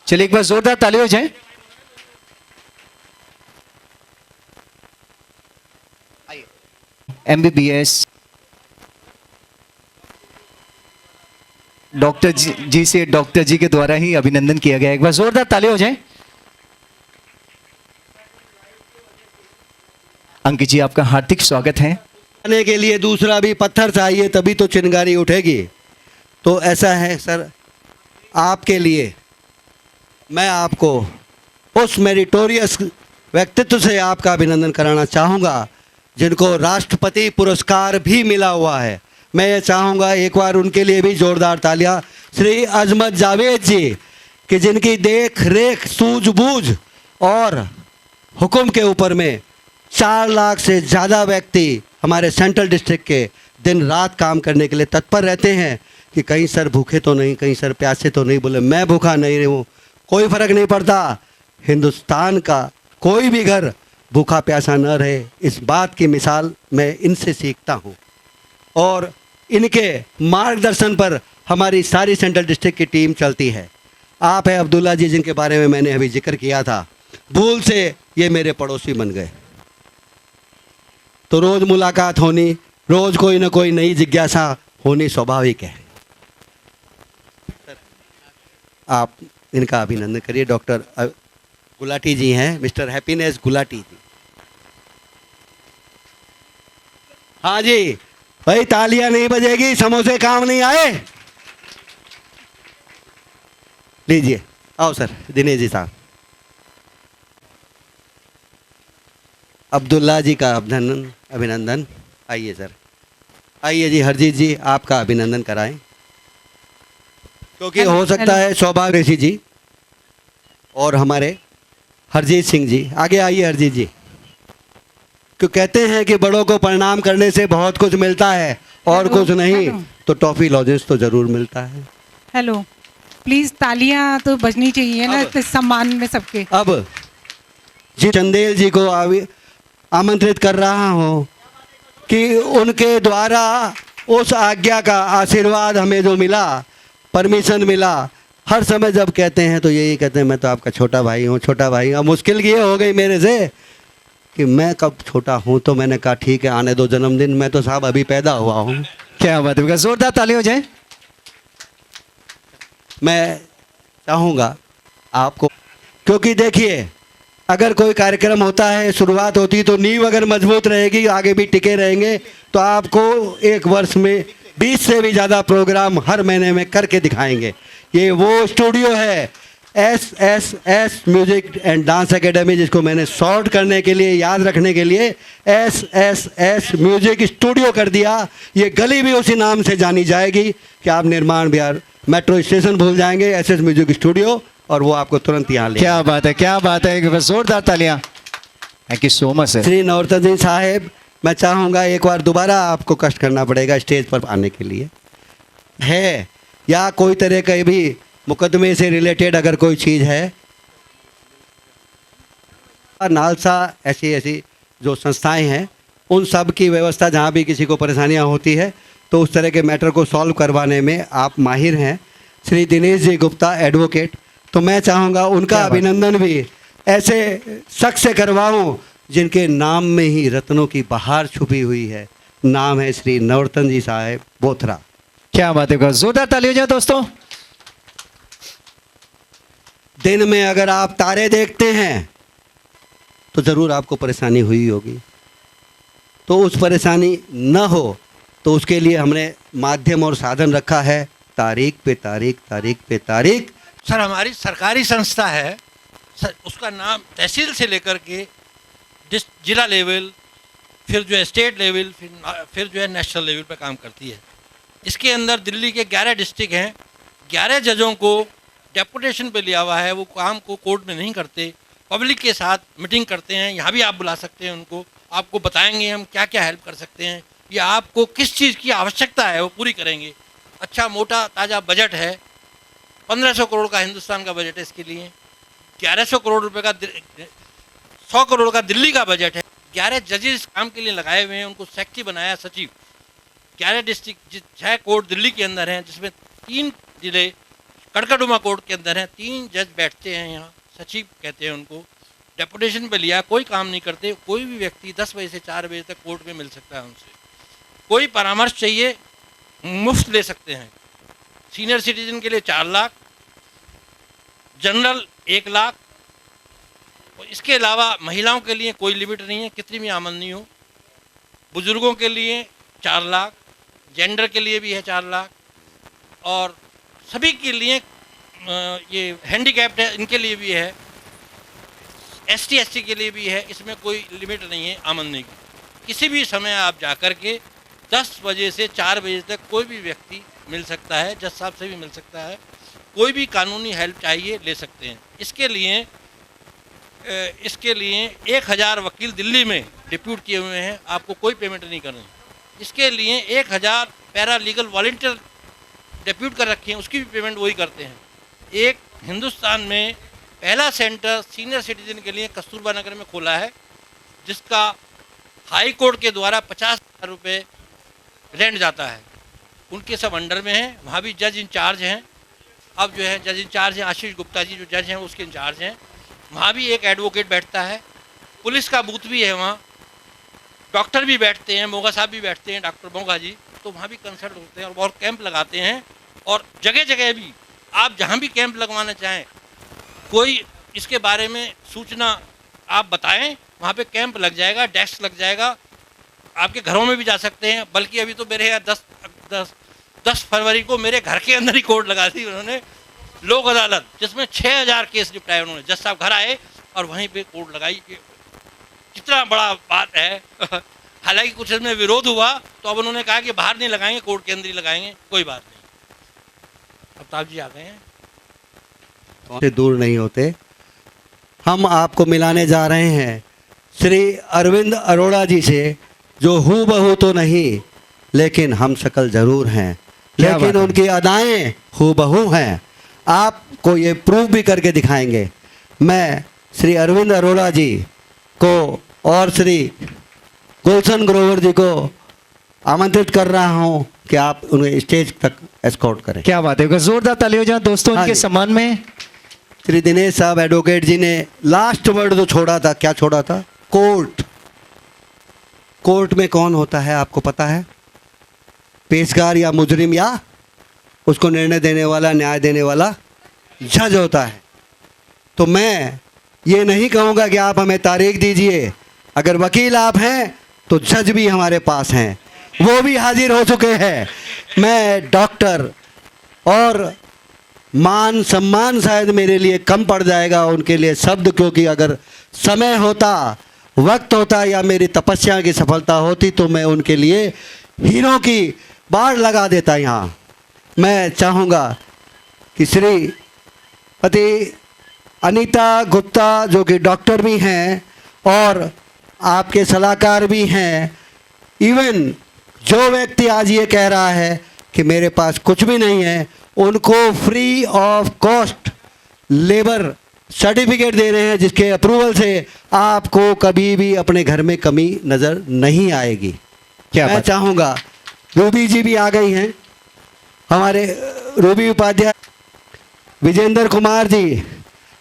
चलिए एक बार जोरदार ताली हो जाए। MBBS डॉक्टर जी से डॉक्टर जी के द्वारा ही अभिनंदन किया गया। एक बार जोरदार ताली हो जाए। अंकित जी, आपका हार्दिक स्वागत है। आने के लिए दूसरा भी पत्थर चाहिए तभी तो चिंगारी उठेगी। तो ऐसा है सर, आपके लिए मैं आपको उस मेरिटोरियस व्यक्तित्व से आपका अभिनंदन कराना चाहूँगा जिनको राष्ट्रपति पुरस्कार भी मिला हुआ है। मैं ये चाहूँगा एक बार उनके लिए भी जोरदार तालियां। श्री अजमत जावेद जी कि जिनकी देख रेख, सूझबूझ और हुक्म के ऊपर में 4 लाख से ज़्यादा व्यक्ति हमारे सेंट्रल डिस्ट्रिक्ट के दिन रात काम करने के लिए तत्पर रहते हैं कि कहीं सर भूखे तो नहीं, कहीं सर प्यासे तो नहीं। बोले मैं भूखा नहीं हूँ, कोई फ़र्क नहीं पड़ता, हिंदुस्तान का कोई भी घर भूखा प्यासा न रहे, इस बात की मिसाल मैं इनसे सीखता हूँ। और इनके मार्गदर्शन पर हमारी सारी सेंट्रल डिस्ट्रिक्ट की टीम चलती है। आप है अब्दुल्ला जी जिनके बारे में मैंने अभी जिक्र किया था, भूल से ये मेरे पड़ोसी बन गए, तो रोज़ मुलाकात होनी, रोज कोई ना कोई नई जिज्ञासा होनी स्वाभाविक है। आप इनका अभिनंदन करिए। डॉक्टर गुलाटी जी हैं, मिस्टर हैप्पीनेस गुलाटी जी। हाँ जी भाई, तालियां नहीं बजेगी, समोसे काम नहीं आए। लीजिए, आओ सर, दिनेश जी साहब। अब्दुल्ला जी का अभिनंदन। आइए सर, आइए जी। हरजीत जी, आपका अभिनंदन कराएं, क्योंकि हो सकता है सौभाग्य ऋषि जी और हमारे हरजीत सिंह जी। आगे आइए हरजीत जी। क्यों कहते हैं कि बड़ों को प्रणाम करने से बहुत कुछ मिलता है और कुछ नहीं तो टॉफी लॉजेंस तो जरूर मिलता है। हेलो, प्लीज तालियां तो बजनी चाहिए ना, इस सम्मान में सबके। अब जी चंदेल जी को आमंत्रित कर रहा हूँ कि उनके द्वारा उस आज्ञा का आशीर्वाद हमें जो मिला, परमिशन मिला, हर समय जब कहते हैं तो यही कहते हैं मैं तो आपका छोटा भाई हूँ, छोटा भाई। अब मुश्किल ये हो गई मेरे से कि मैं कब छोटा हूँ, तो मैंने कहा ठीक है आने दो जन्मदिन, मैं तो साहब अभी पैदा हुआ हूँ। क्या बात है, जोरदार ताली हो जाए। मैं चाहूँगा आपको, क्योंकि देखिए अगर कोई कार्यक्रम होता है, शुरुआत होती तो नींव अगर मजबूत रहेगी, आगे भी टिके रहेंगे, तो आपको एक वर्ष में 20 से भी ज़्यादा प्रोग्राम हर महीने में करके दिखाएंगे। ये वो स्टूडियो है SSS music and dance academy, जिसको मैंने शॉर्ट करने के लिए, याद रखने के लिए SSS म्यूजिक स्टूडियो कर दिया। ये गली भी उसी नाम से जानी जाएगी कि आप निर्माण बिहार मेट्रो स्टेशन भूल जाएंगे, SS म्यूजिक स्टूडियो, और वो आपको तुरंत यहाँ ले। क्या बात है, क्या बात है, जोरदार तालियां। Thank you so much sir. Shri नवरत्न जी साहेब, मैं चाहूँगा एक बार दोबारा आपको कष्ट करना पड़ेगा स्टेज पर आने के लिए, है या कोई तरह का भी मुकदमे से रिलेटेड अगर कोई चीज़ है, नालसा ऐसी जो संस्थाएं हैं, उन सब की व्यवस्था, जहाँ भी किसी को परेशानियाँ होती है तो उस तरह के मैटर को सॉल्व करवाने में आप माहिर हैं। श्री दिनेश जी गुप्ता एडवोकेट, तो मैं चाहूँगा उनका अभिनंदन भी ऐसे शख्स से करवाऊँ जिनके नाम में ही रत्नों की बहार छुपी हुई है। नाम है श्री नवरत्न जी साहेब बोथरा। क्या बात है, जोरदार ताली हो जाए दोस्तों। दिन में अगर आप तारे देखते हैं तो ज़रूर आपको परेशानी हुई होगी, तो उस परेशानी न हो तो उसके लिए हमने माध्यम और साधन रखा है, तारीख पे तारीख, तारीख पे तारीख। सर हमारी सरकारी संस्था है सर, उसका नाम तहसील से लेकर के जिला लेवल, फिर जो है स्टेट लेवल, फिर जो है नेशनल लेवल पे काम करती है। इसके अंदर दिल्ली के 11 डिस्ट्रिक्ट हैं, 11 जजों को डेपुटेशन पे लिया हुआ है। वो काम को कोर्ट में नहीं करते, पब्लिक के साथ मीटिंग करते हैं। यहाँ भी आप बुला सकते हैं उनको, आपको बताएंगे हम क्या क्या हेल्प कर सकते हैं, या आपको किस चीज़ की आवश्यकता है वो पूरी करेंगे। अच्छा मोटा ताज़ा बजट है, 1500 करोड़ का हिंदुस्तान का बजट है इसके लिए, 1100 करोड़ रुपए का 100 करोड़ का दिल्ली का बजट है। 11 जजेस काम के लिए लगाए हुए हैं, उनको सेक्रेटरी बनाया सचिव। 11 डिस्ट्रिक्ट 6 कोर्ट दिल्ली के अंदर हैं, जिसमें 3 जिले कड़कड़ुमा कोर्ट के अंदर हैं। 3 जज बैठते हैं यहाँ, सचिव कहते हैं उनको। डेपुटेशन पे लिया, कोई काम नहीं करते। कोई भी व्यक्ति 10 बजे से 4 बजे तक कोर्ट में मिल सकता है उनसे। कोई परामर्श चाहिए मुफ्त ले सकते हैं। सीनियर सिटीजन के लिए 4 लाख, जनरल 1 लाख। और इसके अलावा महिलाओं के लिए कोई लिमिट नहीं है, कितनी भी आमदनी हो। बुजुर्गों के लिए 4 लाख, जेंडर के लिए भी है 4 लाख, और सभी के लिए ये हैंडीकैप्ड है इनके लिए भी है, ST SC के लिए भी है। इसमें कोई लिमिट नहीं है आमदनी की। किसी भी समय आप जाकर के 10 बजे से 4 बजे तक कोई भी व्यक्ति मिल सकता है, जज साहब से भी मिल सकता है। कोई भी कानूनी हेल्प चाहिए ले सकते हैं। इसके लिए 1000 वकील दिल्ली में डिप्यूट किए हुए हैं, आपको कोई पेमेंट नहीं करनी। इसके लिए 1000 पैरा लीगल वॉलंटियर डिप्यूट कर रखे हैं, उसकी भी पेमेंट वही करते हैं। एक हिंदुस्तान में पहला सेंटर सीनियर सिटीजन के लिए कस्तूरबा नगर में खोला है, जिसका हाई कोर्ट के द्वारा 50,000 रुपये रेंट जाता है। उनके सब अंडर में हैं, वहाँ भी जज इंचार्ज हैं। अब जो है जज इंचार्ज हैं आशीष गुप्ता जी, जो जज हैं उसके इंचार्ज हैं। वहाँ भी एक एडवोकेट बैठता है, पुलिस का बूथ भी है वहाँ। डॉक्टर भी बैठते हैं, मोगा साहब भी बैठते हैं, डॉक्टर मोगा जी, तो वहाँ भी कंसल्ट होते हैं और बहुत कैंप लगाते हैं। और जगह जगह भी आप जहाँ भी कैंप लगवाना चाहें, कोई इसके बारे में सूचना आप बताएं, वहाँ पे कैंप लग जाएगा, डेस्क लग जाएगा, आपके घरों में भी जा सकते हैं। बल्कि अभी तो मेरे यहाँ 10 फरवरी को मेरे घर के अंदर ही कोर्ट लगा दी उन्होंने, लोक अदालत, जिसमें 6000 केस निपटाए उन्होंने। जज साहब घर आए और वहीं पे कोर्ट लगाई। कितना बड़ा बात है। हालांकि कुछ इसमें विरोध हुआ तो अब उन्होंने कहा कि बाहर नहीं लगाएंगे, कोर्ट के अंदर ही लगाएंगे, कोई बात नहीं। अमिताभ जी आ गए हैं। से दूर नहीं होते। हम आपको मिलाने जा रहे हैं श्री अरविंद अरोड़ा जी से, जो हूबहू तो नहीं लेकिन हम शक्ल जरूर हैं, लेकिन उनकी अदाएं हूबहू हैं। आपको ये प्रूव भी करके दिखाएंगे। मैं श्री अरविंद अरोड़ा जी को और श्री गुलशन ग्रोवर जी को आमंत्रित कर रहा हूं कि आप उन्हें स्टेज तक एस्कॉर्ट करें। क्या बात है, जोरदार तालियां हो जाए दोस्तों इनके सम्मान में। श्री दिनेश साहब एडवोकेट जी ने लास्ट वर्ड जो छोड़ा था, क्या छोड़ा था? कोर्ट। कोर्ट में कौन होता है आपको पता है? पेशकार या मुजरिम या उसको निर्णय देने वाला, न्याय देने वाला जज होता है। तो मैं ये नहीं कहूँगा कि आप हमें तारीख दीजिए। अगर वकील आप हैं तो जज भी हमारे पास हैं, वो भी हाजिर हो चुके हैं। मैं डॉक्टर और मान सम्मान शायद मेरे लिए कम पड़ जाएगा उनके लिए शब्द, क्योंकि अगर समय होता, वक्त होता या मेरी तपस्या की सफलता होती तो मैं उनके लिए हीरो की बाढ़ लगा देता। यहाँ मैं चाहूँगा कि श्रीमती अनीता गुप्ता जो कि डॉक्टर भी हैं और आपके सलाहकार भी हैं, इवन जो व्यक्ति आज ये कह रहा है कि मेरे पास कुछ भी नहीं है, उनको free of cost labour certificate दे रहे हैं, जिसके अप्रूवल से आपको कभी भी अपने घर में कमी नज़र नहीं आएगी। क्या मैं चाहूँगा, रूबी जी भी आ गई हैं, हमारे रूबी उपाध्याय, विजेंद्र कुमार जी,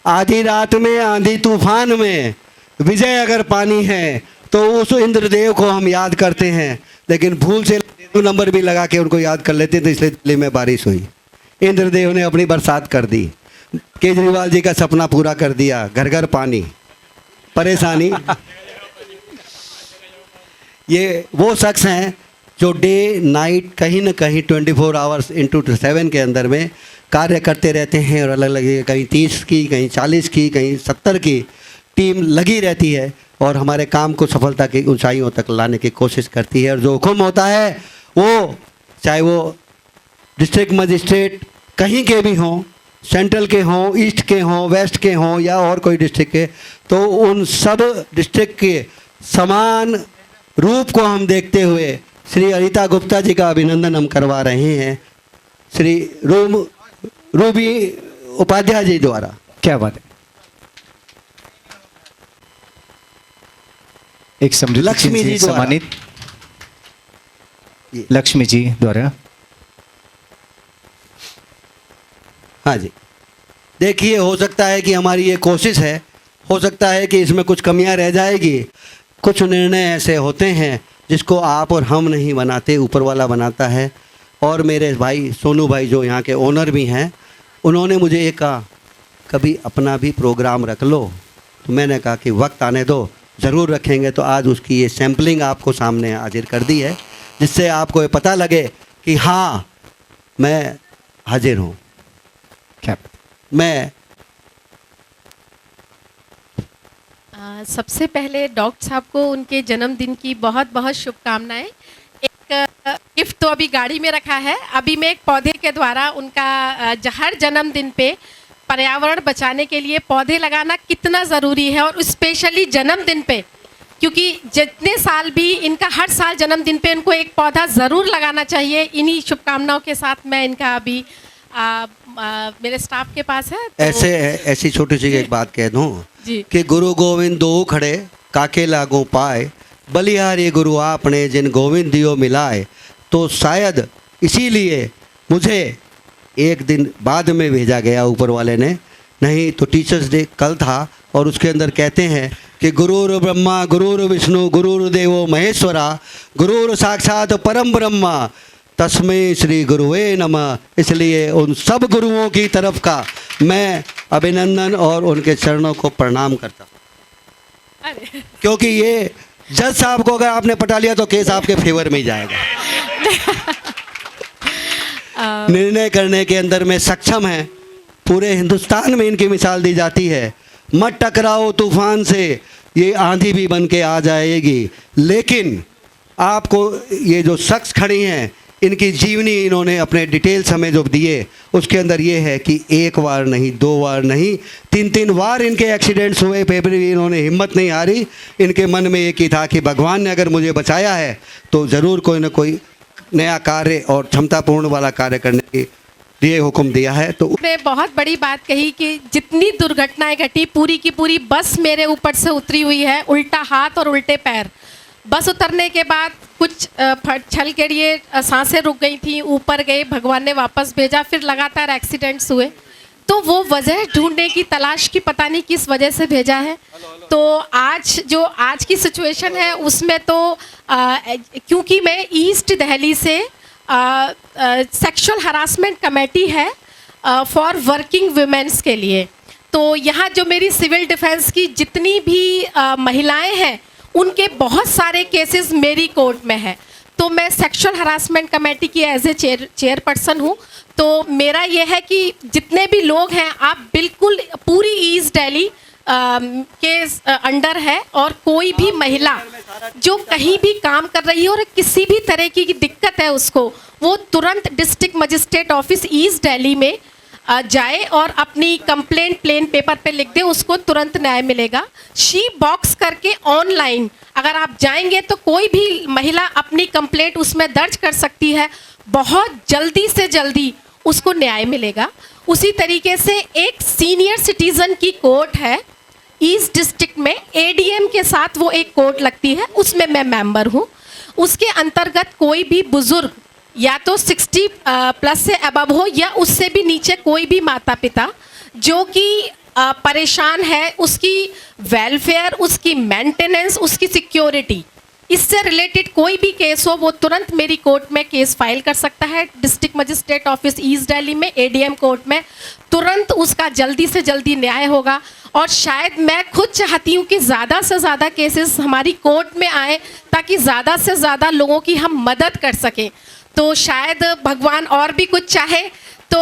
आधी रात में आंधी तूफान में विजय अगर पानी है तो उस इंद्रदेव को हम याद करते हैं, लेकिन भूल से नंबर भी लगा के उनको याद कर लेते, तो इसलिए दिल्ली में बारिश हुई। इंद्रदेव ने अपनी बरसात कर दी, केजरीवाल जी का सपना पूरा कर दिया, घर घर पानी, परेशानी। ये वो शख्स हैं जो डे नाइट कहीं न कहीं 24 आवर्स इंटू 7 के अंदर में कार्य करते रहते हैं, और अलग अलग कहीं 30 की, कहीं 40 की, कहीं 70 की टीम लगी रहती है और हमारे काम को सफलता की ऊंचाइयों तक लाने की कोशिश करती है। और जो हुक्म होता है वो, चाहे वो डिस्ट्रिक्ट मजिस्ट्रेट कहीं के भी हों, सेंट्रल के हों, ईस्ट के हों, वेस्ट के हों या और कोई डिस्ट्रिक्ट के, तो उन सब डिस्ट्रिक्ट के समान रूप को हम देखते हुए श्री अनीता गुप्ता जी का अभिनंदन हम करवा रहे हैं श्री रूबी उपाध्याय जी द्वारा। क्या बात है। एक लक्ष्मी जी सम्मानित, लक्ष्मी जी द्वारा। हाँ जी, देखिए, हो सकता है कि हमारी ये कोशिश है, हो सकता है कि इसमें कुछ कमियां रह जाएगी। कुछ निर्णय ऐसे होते हैं जिसको आप और हम नहीं बनाते, ऊपर वाला बनाता है। और मेरे भाई सोनू भाई जो यहाँ के ओनर भी हैं, उन्होंने मुझे ये कहा कभी अपना भी प्रोग्राम रख लो, तो मैंने कहा कि वक्त आने दो, ज़रूर रखेंगे। तो आज उसकी ये सैम्पलिंग आपको सामने हाजिर कर दी है, जिससे आपको ये पता लगे कि हाँ मैं हाजिर हूँ। क्या मैं सबसे पहले डॉक्टर साहब को उनके जन्मदिन की बहुत बहुत शुभकामनाएं। एक गिफ्ट तो अभी गाड़ी में रखा है, अभी मैं एक पौधे के द्वारा उनका हर जन्मदिन पे पर्यावरण बचाने के लिए पौधे लगाना कितना ज़रूरी है, और स्पेशली जन्मदिन पे, क्योंकि जितने साल भी इनका हर साल जन्मदिन पे इनको एक पौधा ज़रूर लगाना चाहिए। इन्हीं शुभकामनाओं के साथ मैं इनका अभी मेरे स्टाफ के पास है तो ऐसी छोटी सी एक बात कह दूँ कि गुरु गोविंद दो खड़े काके लागू पाए, बलिहारी गुरु आपने जिन गोविंद दियो मिलाए। तो शायद इसीलिए मुझे एक दिन बाद में भेजा गया ऊपर वाले ने नहीं तो टीचर्स डे कल था और उसके अंदर कहते हैं कि गुरुर ब्रह्मा गुरुर विष्णु गुरुर देवो महेश्वरा गुरुर साक्षात परम ब्रह्मा तस्मै श्री गुरुवे नमः। इसलिए उन सब गुरुओं की तरफ का मैं अभिनंदन और उनके चरणों को प्रणाम करता हूँ, क्योंकि ये जज साहब को अगर आपने पटा लिया तो केस आपके फेवर में ही जाएगा। निर्णय करने के अंदर में सक्षम है, पूरे हिंदुस्तान में इनकी मिसाल दी जाती है। मत टकराओ तूफान से, ये आंधी भी बन के आ जाएगी। लेकिन आपको ये जो शख्स खड़ी हैं, इनकी जीवनी इन्होंने अपने डिटेल्स हमें जो दिए उसके अंदर ये है कि एक बार नहीं, दो बार नहीं, तीन तीन बार इनके एक्सीडेंट्स हुए, फिर भी इन्होंने हिम्मत नहीं हारी। इनके मन में एक ही था कि भगवान ने अगर मुझे बचाया है तो ज़रूर कोई ना कोई नया कार्य और क्षमतापूर्ण वाला कार्य करने की लिए हुक्म दिया है। तो ने बहुत बड़ी बात कही कि जितनी दुर्घटनाएं घटी पूरी की पूरी बस मेरे ऊपर से उतरी हुई है, उल्टा हाथ और उल्टे पैर। बस उतरने के बाद कुछ छल के लिए सांसें रुक गई थी, ऊपर गए, भगवान ने वापस भेजा, फिर लगातार एक्सीडेंट्स हुए। तो वो वजह ढूंढने की तलाश की पता नहीं किस वजह से भेजा है। तो आज की सिचुएशन है उसमें तो क्योंकि मैं ईस्ट दिल्ली से सेक्सुअल हरासमेंट कमेटी है फॉर वर्किंग वुमेन्स के लिए, तो यहाँ जो मेरी सिविल डिफेंस की जितनी भी महिलाएं हैं उनके बहुत सारे केसेस मेरी कोर्ट में है। तो मैं सेक्सुअल हरासमेंट कमेटी की एज ए चेयरपर्सन हूँ। तो मेरा ये है कि जितने भी लोग हैं आप बिल्कुल पूरी ईस्ट दिल्ली के अंडर है, और कोई भी महिला जो कहीं भी काम कर रही है और किसी भी तरह की दिक्कत है उसको, वो तुरंत district magistrate office east Delhi में जाए और अपनी कंप्लेंट प्लेन पेपर पे लिख दे, उसको तुरंत न्याय मिलेगा। शी बॉक्स करके ऑनलाइन अगर आप जाएंगे तो कोई भी महिला अपनी कंप्लेंट उसमें दर्ज कर सकती है, बहुत जल्दी से जल्दी उसको न्याय मिलेगा। उसी तरीके से एक सीनियर सिटीज़न की कोर्ट है ईस्ट डिस्ट्रिक्ट में, एडीएम के साथ वो एक कोर्ट लगती है, उसमें मैं मेंबर हूँ। उसके अंतर्गत कोई भी बुजुर्ग या तो 60 प्लस से अबव हो या उससे भी नीचे कोई भी माता पिता जो कि परेशान है, उसकी वेलफेयर, उसकी मेंटेनेंस, उसकी सिक्योरिटी, इससे रिलेटेड कोई भी केस हो वो तुरंत मेरी कोर्ट में केस फाइल कर सकता है। District magistrate office east Delhi में एडीएम कोर्ट में तुरंत उसका जल्दी से जल्दी न्याय होगा। और शायद मैं खुद चाहती हूँ कि ज़्यादा से ज़्यादा केसेस हमारी कोर्ट में आए ताकि ज़्यादा से ज़्यादा लोगों की हम मदद कर सकें। तो शायद भगवान और भी कुछ चाहे तो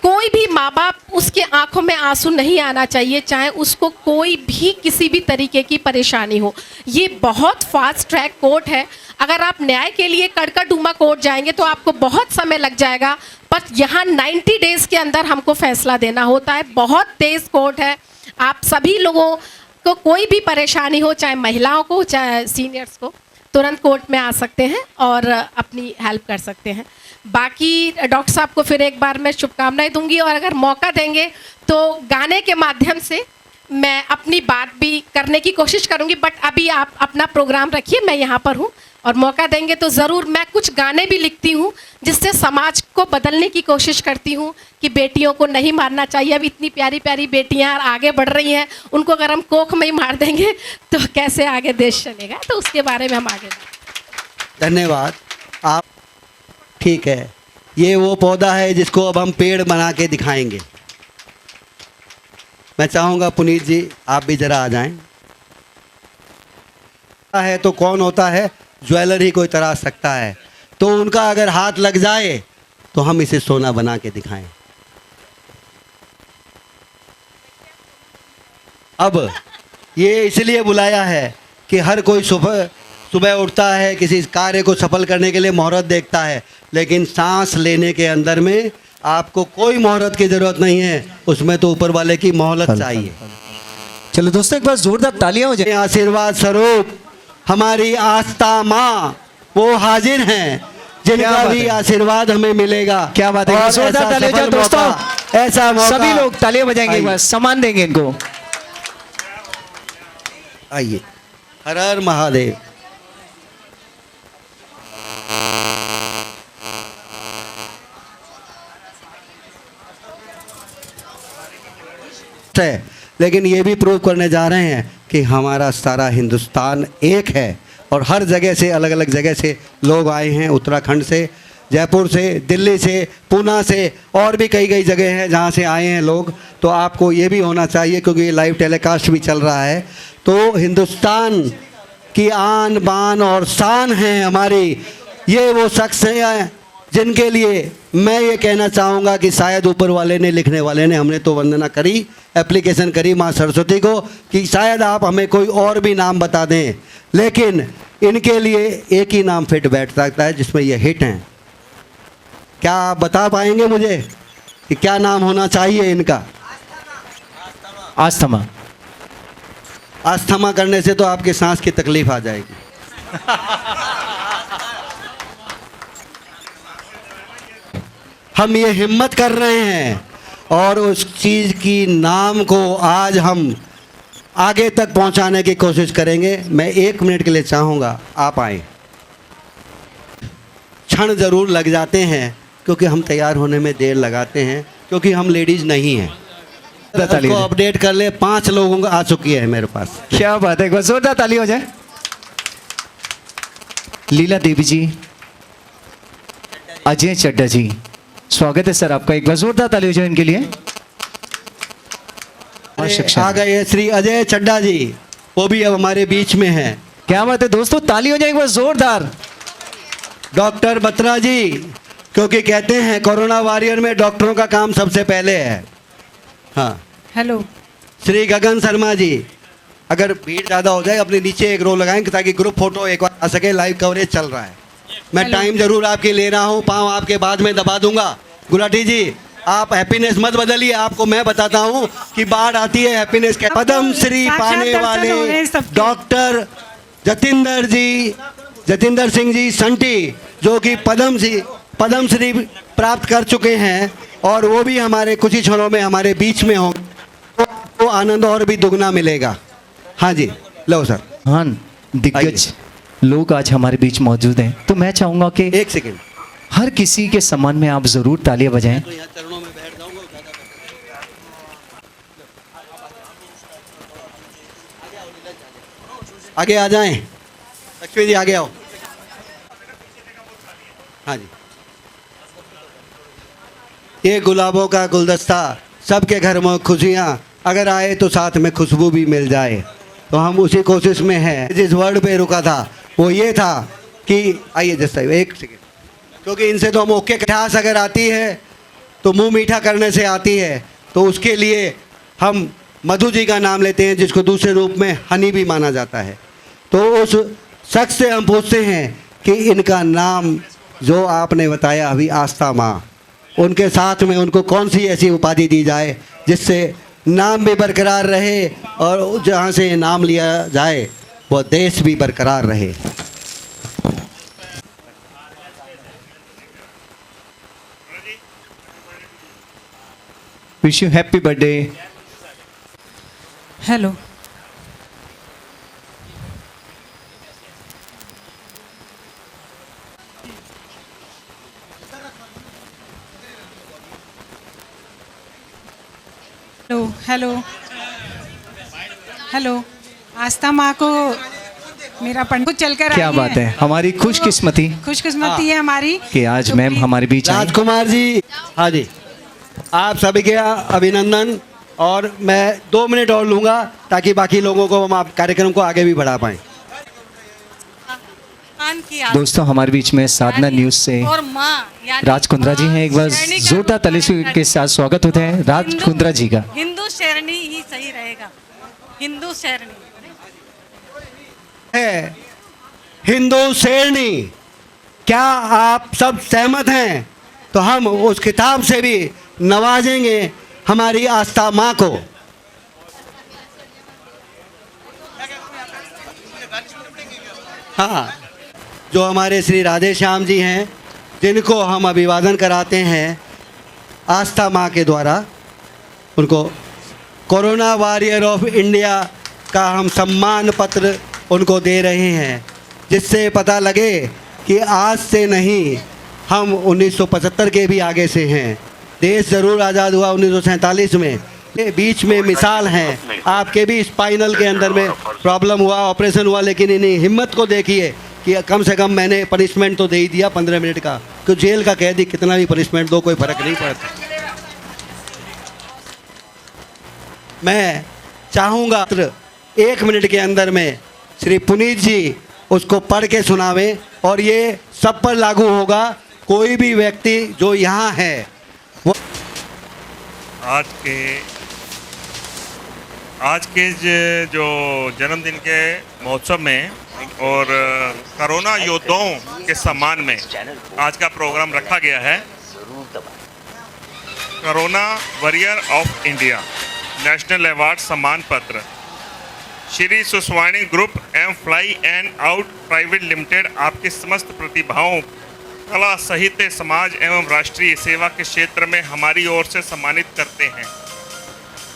कोई भी माँ बाप उसके आंखों में आंसू नहीं आना चाहिए, चाहे उसको कोई भी किसी भी तरीके की परेशानी हो। ये बहुत फास्ट ट्रैक कोर्ट है, अगर आप न्याय के लिए कड़कड़डूमा कोर्ट जाएंगे तो आपको बहुत समय लग जाएगा, पर यहाँ 90 डेज़ के अंदर हमको फैसला देना होता है। बहुत तेज़ कोर्ट है, आप सभी लोगों को कोई भी परेशानी हो, चाहे महिलाओं को चाहे सीनियर्स को, तुरंत कोर्ट में आ सकते हैं और अपनी हेल्प कर सकते हैं। बाकी डॉक्टर साहब को फिर एक बार मैं शुभकामनाएं दूंगी, और अगर मौका देंगे तो गाने के माध्यम से मैं अपनी बात भी करने की कोशिश करूंगी। बट अभी आप अपना प्रोग्राम रखिए, मैं यहाँ पर हूँ, और मौका देंगे तो ज़रूर मैं कुछ गाने भी लिखती हूँ जिससे समाज को बदलने की कोशिश करती हूँ कि बेटियों को नहीं मारना चाहिए। अब इतनी प्यारी प्यारी बेटियाँ आगे बढ़ रही हैं, उनको अगर हम कोख में ही मार देंगे तो कैसे आगे देश चलेगा, तो उसके बारे में हम आगे। धन्यवाद आप। ठीक है, ये वो पौधा है जिसको अब हम पेड़ बना के दिखाएंगे। मैं चाहूँगा पुनीत जी आप भी ज़रा आ जाएं। है तो कौन होता है, ज्वेलर ही कोई तराश सकता है, तो उनका अगर हाथ लग जाए तो हम इसे सोना बना के दिखाएं। अब ये इसलिए बुलाया है कि हर कोई सुबह उठता है, किसी कार्य को सफल करने के लिए मुहूर्त देखता है, लेकिन सांस लेने के अंदर में आपको कोई मुहूर्त की ज़रूरत नहीं है, उसमें तो ऊपर वाले की मोहलत चाहिए। चलो दोस्तों एक बार जोरदार तालियां हो जाए। आशीर्वाद स्वरूप हमारी आस्था माँ वो हाजिर हैं, जिनका भी आशीर्वाद हमें मिलेगा। क्या बात है, जोरदार तालियां हो जाए दोस्तों। ऐसा मौका सभी लोग तालियां बजाएंगे, एक बार सम्मान देंगे इनको। आइए, हर हर महादेव। है, लेकिन ये भी प्रूव करने जा रहे हैं कि हमारा सारा हिंदुस्तान एक है और हर जगह से, अलग अलग जगह से लोग आए हैं, उत्तराखंड से, जयपुर से, दिल्ली से, पूना से और भी कई जगह हैं जहाँ से आए हैं लोग। तो आपको ये भी होना चाहिए क्योंकि ये लाइव टेलीकास्ट भी चल रहा है। तो हिंदुस्तान की आन बान और शान है हमारी, ये वो शख्स हैं जिनके लिए मैं ये कहना चाहूँगा कि शायद ऊपर वाले ने, लिखने वाले ने, हमने तो वंदना करी, एप्लीकेशन करी माँ सरस्वती को कि शायद आप हमें कोई और भी नाम बता दें, लेकिन इनके लिए एक ही नाम फिट बैठ सकता है जिसमें ये हिट हैं। क्या आप बता पाएंगे मुझे कि क्या नाम होना चाहिए इनका? आस्थमा। आस्थमा करने से तो आपके सांस की तकलीफ आ जाएगी। हम ये हिम्मत कर रहे हैं और उस चीज़ की नाम को आज हम आगे तक पहुंचाने की कोशिश करेंगे। मैं 1 मिनट के लिए चाहूँगा आप आए। क्षण ज़रूर लग जाते हैं क्योंकि हम तैयार होने में देर लगाते हैं क्योंकि हम लेडीज़ नहीं हैं। उसको अपडेट कर ले, 5 लोगों को आ चुकी है मेरे पास। क्या बात है, एक बार जोरदार ताली हो जाए। लीला देवी जी, अजय चड्डा जी, स्वागत है सर आपका, एक बार जोरदार ताली हो जाए इनके लिए। आ गए श्री अजय चड्डा जी, वो भी अब हमारे बीच में हैं। क्या बात है दोस्तों, ताली हो जाए एक बार जोरदार। डॉक्टर बत्रा जी, क्योंकि कहते हैं कोरोना वॉरियर में डॉक्टरों का काम सबसे पहले है। हाँ, हेलो। श्री गगन शर्मा जी, अगर भीड़ ज़्यादा हो जाए अपने नीचे एक रो लगाएं ताकि ग्रुप फोटो एक बार आ सके, लाइव कवरेज चल रहा है। मैं टाइम जरूर आपके ले रहा हूँ, पाँव आपके बाद में दबा दूंगा। गुलाटी जी, आप हैप्पीनेस मत बदलिए, आपको मैं बताता हूँ कि बाढ़ आती है हैप्पीनेस के। पद्म श्री पाने वाले डॉक्टर जतिंदर सिंह जी संटी, जो कि पद्म श्री प्राप्त कर चुके हैं और वो भी हमारे कुछ ही क्षणों में हमारे बीच में होंगे, तो आनंद और भी दुगना मिलेगा। हाँ जी, लो सर। हाँ, दिग्गज लोग आज हमारे बीच मौजूद हैं, तो मैं चाहूँगा कि 1 सेकेंड हर किसी के सम्मान में आप ज़रूर तालियां बजाएं। तो यहाँ चरणों में बैठ जाऊंगा। आगे आ जाएं, लक्ष्मी जी आगे आओ। हाँ जी, ये गुलाबों का गुलदस्ता, सबके घर में खुशियाँ, अगर आए तो साथ में खुशबू भी मिल जाए। तो हम उसी कोशिश में हैं। जिस वर्ड पे रुका था वो ये था कि आइए जैसा 1 सेकेंड, क्योंकि इनसे तो हम ओके खटास अगर आती है तो मुंह मीठा करने से आती है, तो उसके लिए हम मधु जी का नाम लेते हैं जिसको दूसरे रूप में हनी भी माना जाता है। तो उस शख्स से हम पूछते हैं कि इनका नाम जो आपने बताया अभी, आस्था माँ, उनके साथ में उनको कौन सी ऐसी उपाधि दी जाए जिससे नाम भी बरकरार रहे और जहाँ से नाम लिया जाए वो देश भी बरकरार रहे। Wish you happy birthday. Hello. Hello hello. Aastha माँ को मेरा पंडित चलकर क्या बात है, हमारी खुशकिस्मती है हमारी कि आज मैम हमारे बीच आई। राजकुमार जी, हाँ जी, आप सभी के अभिनंदन। और मैं 2 मिनट और लूँगा ताकि बाकी लोगों को हम आप कार्यक्रम को आगे भी बढ़ा पाएँ। दोस्तों हमारे बीच में साधना न्यूज़ से राज कुंद्रा जी हैं, एक बार जोरदार ताली के साथ स्वागत होते हैं राज कुंद्रा जी का। हिंदू शेरनी ही सही रहेगा, हिंदू शेरनी है। हिंदू शेरनी, क्या आप सब सहमत हैं? तो हम उस किताब से भी नवाजेंगे हमारी आस्था माँ को। हाँ, जो हमारे श्री राधे श्याम जी हैं, जिनको हम अभिवादन कराते हैं आस्था माँ के द्वारा, उनको कोरोना वॉरियर ऑफ इंडिया का हम सम्मान पत्र उनको दे रहे हैं, जिससे पता लगे कि आज से नहीं, हम 1975 के भी आगे से हैं। देश ज़रूर आज़ाद हुआ 1947 में, के बीच में मिसाल हैं। आपके भी स्पाइनल के अंदर में प्रॉब्लम हुआ, ऑपरेशन हुआ, लेकिन इन्हीं हिम्मत को देखिए कि कम से कम मैंने पनिशमेंट तो दे ही दिया 15 मिनट का, तो जेल का कैदी कितना भी पनिशमेंट दो कोई फर्क नहीं पड़ता। मैं चाहूँगा 1 मिनट के अंदर में श्री पुनीत जी उसको पढ़ के सुनावें और ये सब पर लागू होगा। कोई भी व्यक्ति जो यहाँ है वो आज के जो जन्मदिन के महोत्सव में और कोरोना योद्धाओं के सम्मान में आज का प्रोग्राम रखा गया है। Corona warrior of India national award सम्मान पत्र Shri Suswani group M fly and out private limited आपकी समस्त प्रतिभाओं, कला, साहित्य, समाज एवं राष्ट्रीय सेवा के क्षेत्र में हमारी ओर से सम्मानित करते हैं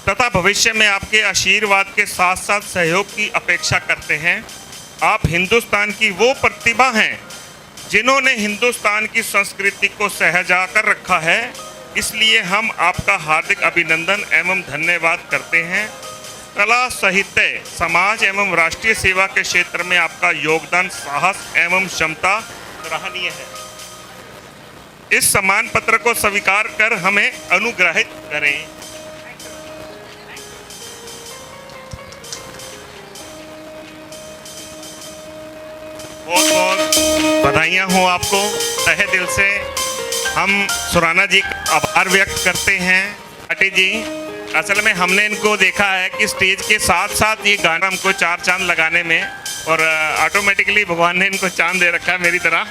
तथा भविष्य में आपके आशीर्वाद के साथ साथ सहयोग की अपेक्षा करते हैं। आप हिंदुस्तान की वो प्रतिभा हैं जिन्होंने हिंदुस्तान की संस्कृति को सहजा कर रखा है, इसलिए हम आपका हार्दिक अभिनंदन एवं धन्यवाद करते हैं। कला, साहित्य, समाज एवं राष्ट्रीय सेवा के क्षेत्र में आपका योगदान, साहस एवं क्षमता सराहनीय है। इस सम्मान पत्र को स्वीकार कर हमें अनुग्रहित करें। बहुत बहुत बधाइयाँ हो आपको तहे दिल से। हम सुराना जी का आभार व्यक्त करते हैं। पाटी जी, असल में हमने इनको देखा है कि स्टेज के साथ साथ ये गाना हमको 4 चांद लगाने में, और ऑटोमेटिकली भगवान ने इनको चांद दे रखा है मेरी तरह,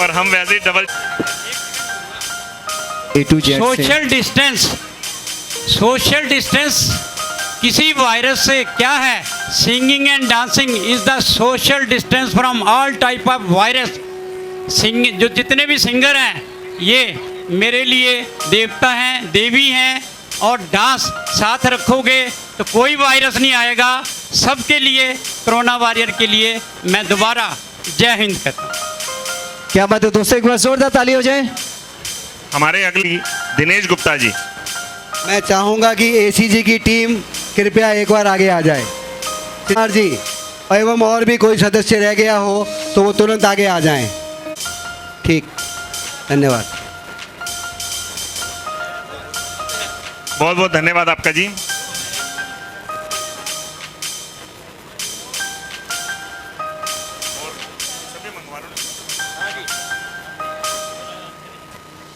और हम वैसे ही डबल सोशल डिस्टेंस किसी वायरस से क्या है? Singing and dancing is the social distance from all type of virus. Sing जो जितने भी सिंगर हैं ये मेरे लिए देवता हैं, देवी हैं, और डांस साथ रखोगे तो कोई वायरस नहीं आएगा। सबके लिए, कोरोना वॉरियर के लिए मैं दोबारा जय हिंद कहता हूँ। क्या बात है दोस्तों, एक बार जोरदार ताली हो जाए। हमारे अगली दिनेश गुप्ता जी। मैं चाहूँगा कि एसीजी की टीम कृपया एक बार आगे आ जाए। कुमार जी एवं और भी कोई सदस्य रह गया हो तो वो तुरंत आगे आ जाएं। ठीक, धन्यवाद। बहुत बहुत धन्यवाद आपका जी।